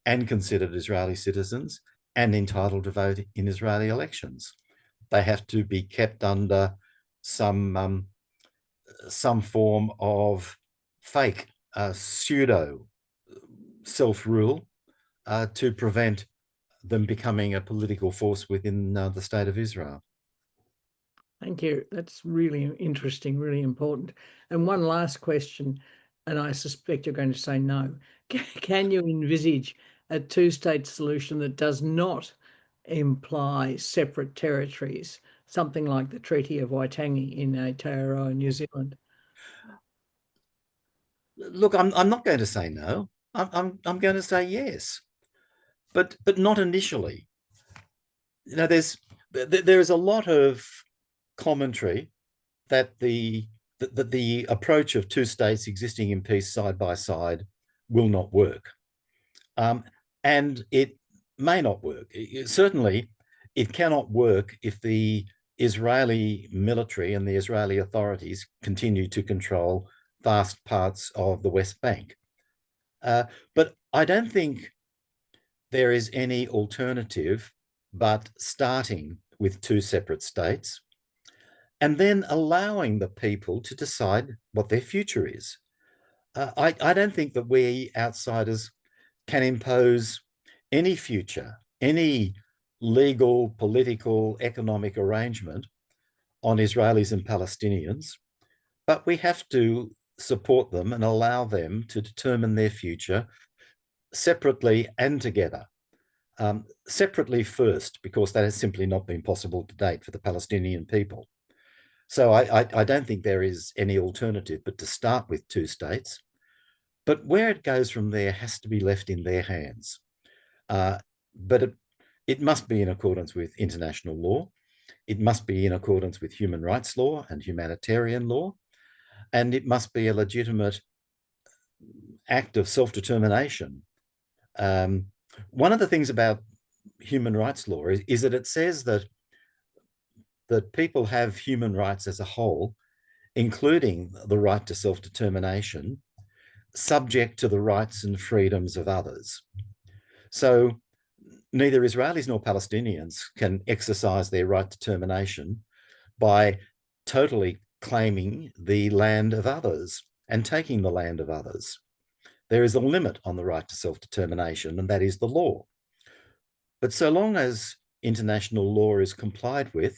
and considered Israeli citizens and entitled to vote in Israeli elections. They have to be kept under some form of fake pseudo self-rule to prevent them becoming a political force within the state of Israel. Thank you. That's really interesting, really important. And one last question, and I suspect you're going to say no. Can you envisage a two-state solution that does not imply separate territories, something like the Treaty of Waitangi in Aotearoa, New Zealand? Look, I'm not going to say no. I'm going to say yes, but not initially. You know, there is a lot of commentary that the approach of two states existing in peace side by side will not work, and it may not work. Certainly, it cannot work if the Israeli military and the Israeli authorities continue to control vast parts of the West Bank. But I don't think there is any alternative but starting with two separate states and then allowing the people to decide what their future is. I don't think that we outsiders can impose any future, any legal, political, economic arrangement on Israelis and Palestinians, but we have to support them and allow them to determine their future separately and together. separately first, because that has simply not been possible to date for the Palestinian people. So I don't think there is any alternative but to start with two states. But where it goes from there has to be left in their hands. But it must be in accordance with international law. It must be in accordance with human rights law and humanitarian law. And it must be a legitimate act of self-determination. One of the things about human rights law is that it says that people have human rights as a whole, including the right to self-determination, subject to the rights and freedoms of others. So neither Israelis nor Palestinians can exercise their right to determination by totally claiming the land of others and taking the land of others. There is a limit on the right to self-determination, and that is the law. But so long as international law is complied with,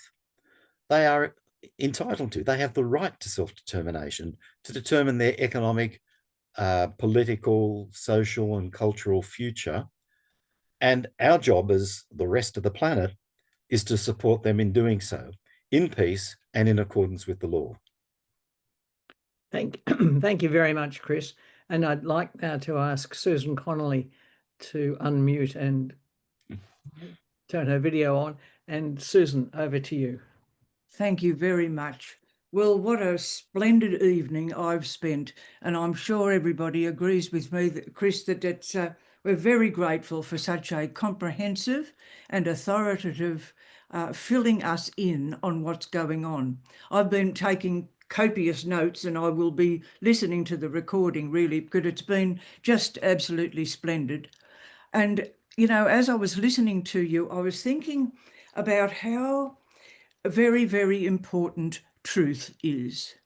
they are entitled to, they have the right to self-determination to determine their economic, political, social, and cultural future. And our job as the rest of the planet is to support them in doing so, in peace and in accordance with the law. Thank you very much, Chris. And I'd like now to ask Susan Connelly to unmute and turn her video on. And Susan, over to you. Thank you very much. Well, what a splendid evening I've spent, and I'm sure everybody agrees with me, Chris, that we're very grateful for such a comprehensive and authoritative filling us in on what's going on. I've been taking copious notes, and I will be listening to the recording really, because it's been just absolutely splendid. And, you know, as I was listening to you, I was thinking about how very, very important truth is.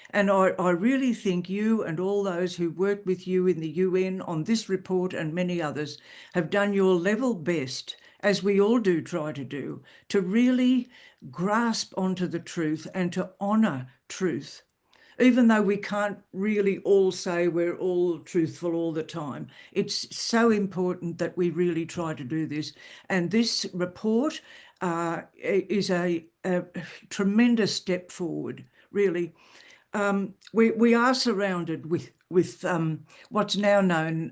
And I really think you and all those who work with you in the UN on this report and many others have done your level best, as we all do try to do, to really grasp onto the truth and to honour truth. Even though we can't really all say we're all truthful all the time, it's so important that we really try to do this. And this report is a tremendous step forward, really. We are surrounded with what's now known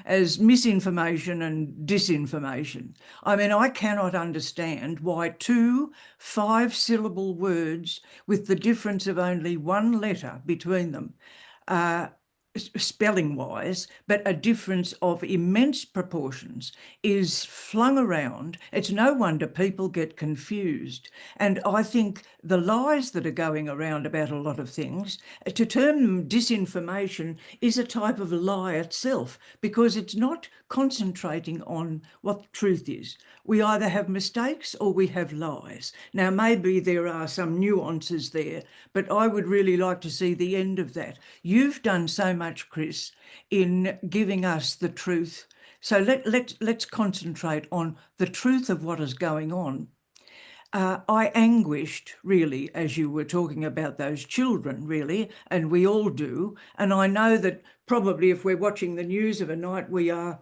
as misinformation and disinformation. I mean, I cannot understand why two 5-syllable words with the difference of only one letter between them, spelling-wise, but a difference of immense proportions, is flung around. It's no wonder people get confused. And I think the lies that are going around about a lot of things, to term them disinformation is a type of lie itself, because it's not concentrating on what truth is. We either have mistakes or we have lies. Now, maybe there are some nuances there, but I would really like to see the end of that. You've done so much, Chris, in giving us the truth. So let's concentrate on the truth of what is going on. I anguished, really, as you were talking about those children, really, and we all do. And I know that probably if we're watching the news of a night, we are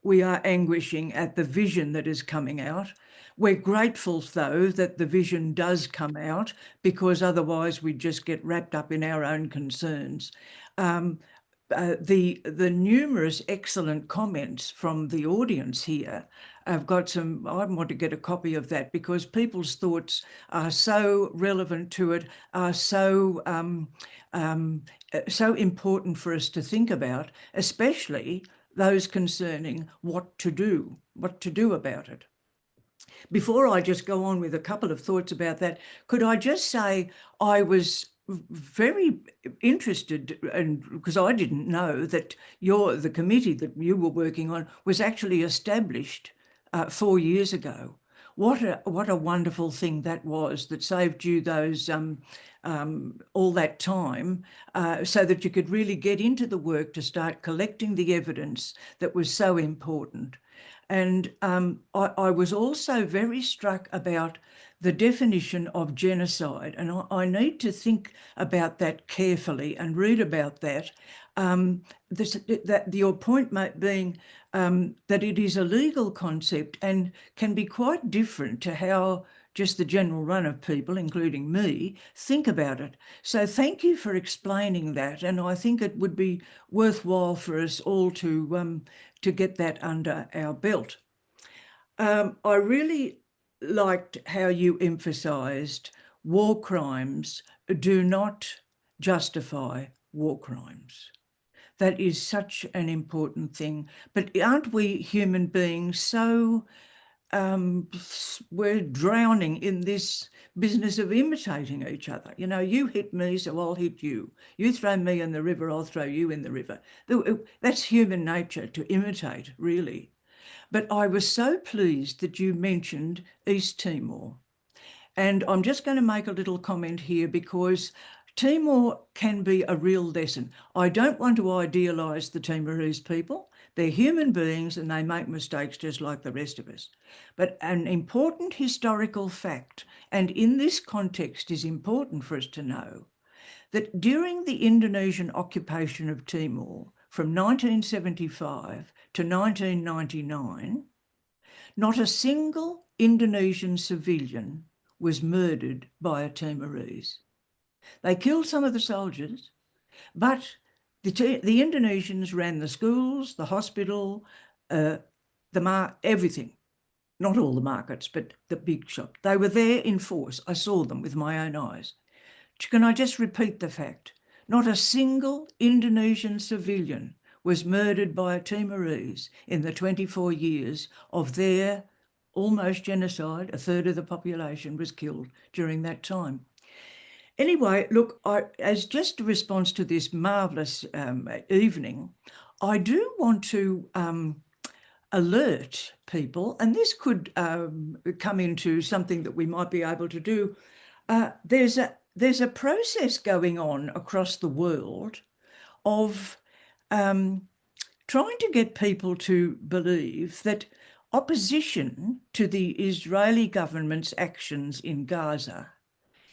anguishing at the vision that is coming out. We're grateful, though, that the vision does come out, because otherwise we'd just get wrapped up in our own concerns. The numerous excellent comments from the audience here, I've got some, I want to get a copy of that, because people's thoughts are so relevant to it, are so important for us to think about, especially those concerning what to do about it. Before I just go on with a couple of thoughts about that, could I just say I was very interested, and because I didn't know that the committee that you were working on was actually established 4 years ago. What a wonderful thing that was, that saved you those all that time, so that you could really get into the work to start collecting the evidence that was so important. And I was also very struck about the definition of genocide, and I need to think about that carefully and read about that. Your point being that it is a legal concept and can be quite different to how just the general run of people, including me, think about it. So thank you for explaining that, and I think it would be worthwhile for us all to get that under our belt. I really liked how you emphasised war crimes do not justify war crimes. That is such an important thing. But aren't we human beings so we're drowning in this business of imitating each other. You know, you hit me, so I'll hit you. You throw me in the river, I'll throw you in the river. That's human nature, to imitate, really. But I was so pleased that you mentioned East Timor. And I'm just going to make a little comment here because Timor can be a real lesson. I don't want to idealise the Timorese people. They're human beings and they make mistakes just like the rest of us. But an important historical fact, and in this context is important for us to know, that during the Indonesian occupation of Timor from 1975 to 1999, not a single Indonesian civilian was murdered by a Timorese. They killed some of the soldiers, but the Indonesians ran the schools, the hospital, everything. Not all the markets, but the big shop. They were there in force. I saw them with my own eyes. Can I just repeat the fact? Not a single Indonesian civilian was murdered by a Timorese in the 24 years of their almost genocide. A third of the population was killed during that time. Anyway, look, as just a response to this marvellous evening, I do want to alert people, and this could come into something that we might be able to do. There's a process going on across the world of trying to get people to believe that opposition to the Israeli government's actions in Gaza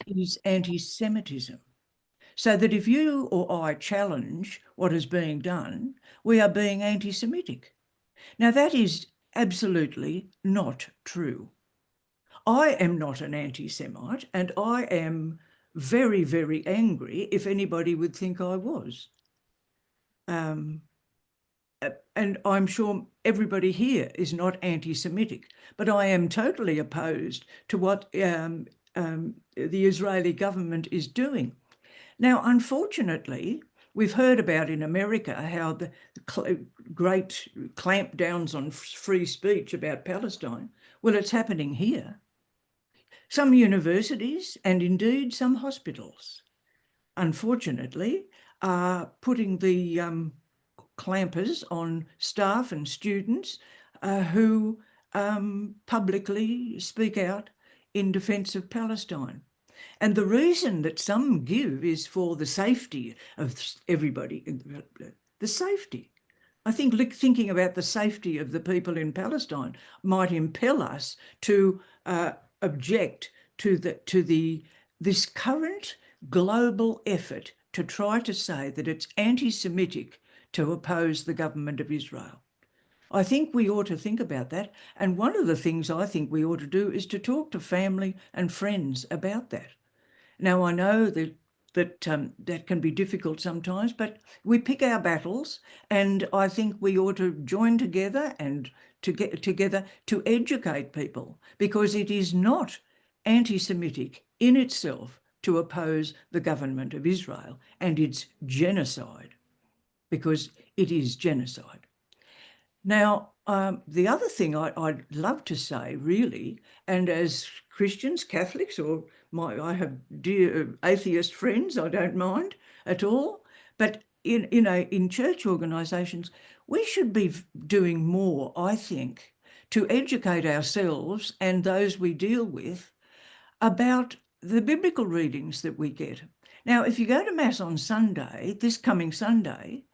is anti-Semitism. So that if you or I challenge what is being done, we are being anti-Semitic. Now, that is absolutely not true. I am not an anti-Semite, and I am very, very angry if anybody would think I was. And I'm sure everybody here is not anti-Semitic, but I am totally opposed to what the Israeli government is doing. Now, unfortunately, we've heard about in America how the great clampdowns on free speech about Palestine. Well, it's happening here. Some universities and indeed some hospitals, unfortunately, are putting the clampers on staff and students who publicly speak out in defence of Palestine. And the reason that some give is for the safety of everybody, the safety. I think thinking about the safety of the people in Palestine might impel us to object to this current global effort to try to say that it's anti-Semitic to oppose the government of Israel. I think we ought to think about that. And one of the things I think we ought to do is to talk to family and friends about that. Now, I know that can be difficult sometimes, but we pick our battles, and I think we ought to join together and to get together to educate people, because it is not anti-Semitic in itself to oppose the government of Israel and its genocide, because it is genocide. Now, the other thing I'd love to say, really, and as Christians, Catholics, or I have dear atheist friends, I don't mind at all, but in church organisations, we should be doing more, I think, to educate ourselves and those we deal with about the biblical readings that we get. Now, if you go to Mass on Sunday, this coming Sunday,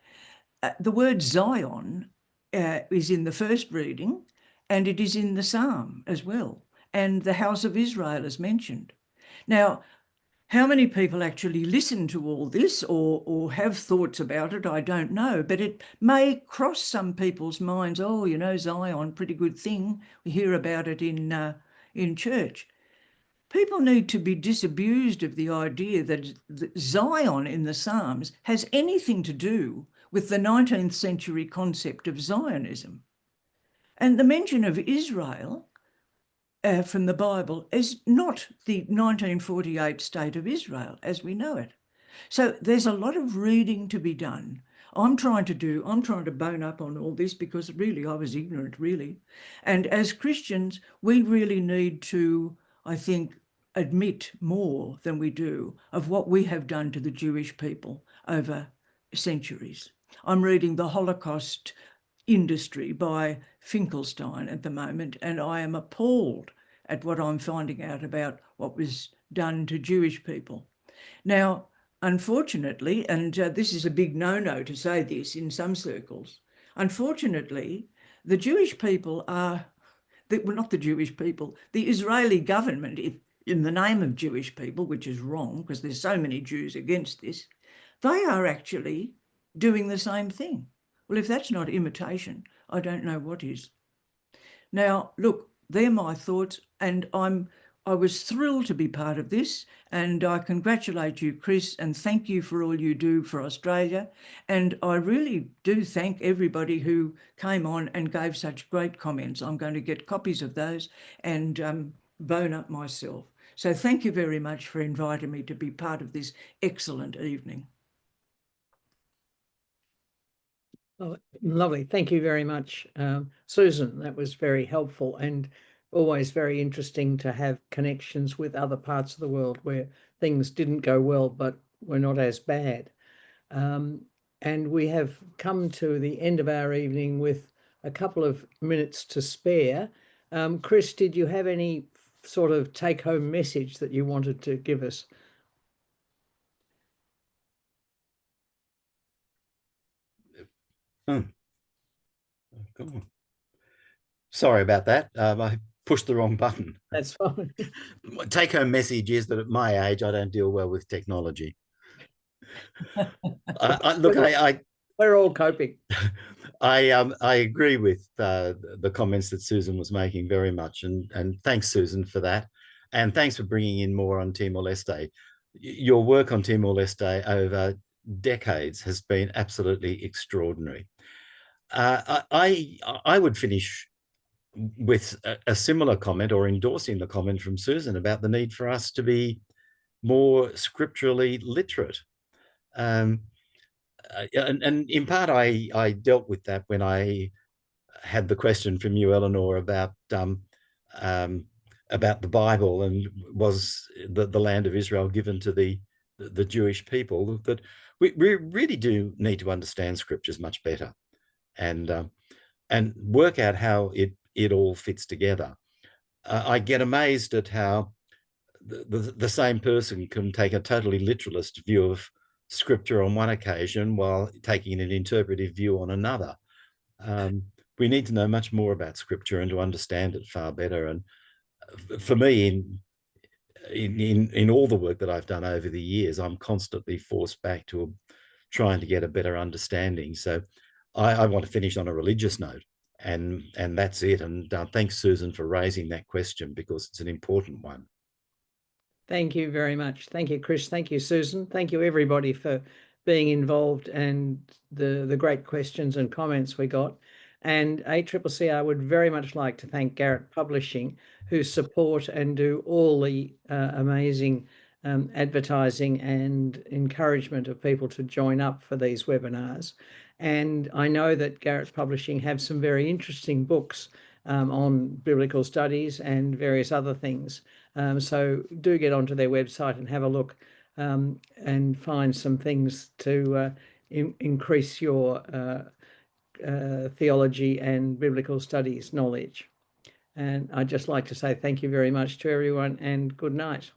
the word Zion is in the first reading, and it is in the Psalm as well. and the house of Israel is mentioned. Now, how many people actually listen to all this or have thoughts about it, I don't know, but it may cross some people's minds. Oh, you know, Zion, pretty good thing. We hear about it in church. People need to be disabused of the idea that Zion in the Psalms has anything to do with the 19th century concept of Zionism. And the mention of Israel from the Bible is not the 1948 state of Israel as we know it. So there's a lot of reading to be done. I'm trying to bone up on all this because really I was ignorant, really. And as Christians, we really need to, I think, admit more than we do of what we have done to the Jewish people over centuries. I'm reading The Holocaust Industry by Finkelstein at the moment, and I am appalled at what I'm finding out about what was done to Jewish people. Now, unfortunately, and this is a big no-no to say this in some circles, unfortunately, the Jewish people are, well, not the Jewish people, the Israeli government, in the name of Jewish people, which is wrong because there's so many Jews against this, they are actually doing the same thing. Well, if that's not imitation, I don't know what is. Now, look, they're my thoughts, and I was thrilled to be part of this, and I congratulate you, Chris, and thank you for all you do for Australia. And I really do thank everybody who came on and gave such great comments. I'm going to get copies of those and bone up myself. So thank you very much for inviting me to be part of this excellent evening. Oh, lovely. Thank you very much, Susan. That was very helpful and always very interesting to have connections with other parts of the world where things didn't go well, but were not as bad. And we have come to the end of our evening with a couple of minutes to spare. Chris, did you have any sort of take-home message that you wanted to give us? Oh, come on. Sorry about that. I pushed the wrong button. That's fine. Take-home message is that at my age, I don't deal well with technology. Look, we're all coping. I agree with the comments that Susan was making very much, and thanks, Susan, for that, and thanks for bringing in more on Timor-Leste. Your work on Timor-Leste over decades has been absolutely extraordinary. I would finish with a similar comment, or endorsing the comment from Susan about the need for us to be more scripturally literate. And in part, I dealt with that when I had the question from you, Eleanor, about the Bible and was the land of Israel given to the Jewish people. That we really do need to understand scriptures much better and work out how it all fits together. I get amazed at how the same person can take a totally literalist view of scripture on one occasion while taking an interpretive view on another. We need to know much more about scripture and to understand it far better. And for me, in all the work that I've done over the years, I'm constantly forced back to trying to get a better understanding. So I want to finish on a religious note, and that's it. And thanks, Susan, for raising that question because it's an important one. Thank you very much. Thank you, Chris. Thank you, Susan. Thank you, everybody, for being involved and the great questions and comments we got. And ACCCR would very much like to thank Garratt Publishing, who support and do all the amazing advertising and encouragement of people to join up for these webinars. And I know that Garratt Publishing have some very interesting books on biblical studies and various other things. So do get onto their website and have a look and find some things to increase your theology and biblical studies knowledge. And I'd just like to say thank you very much to everyone and good night.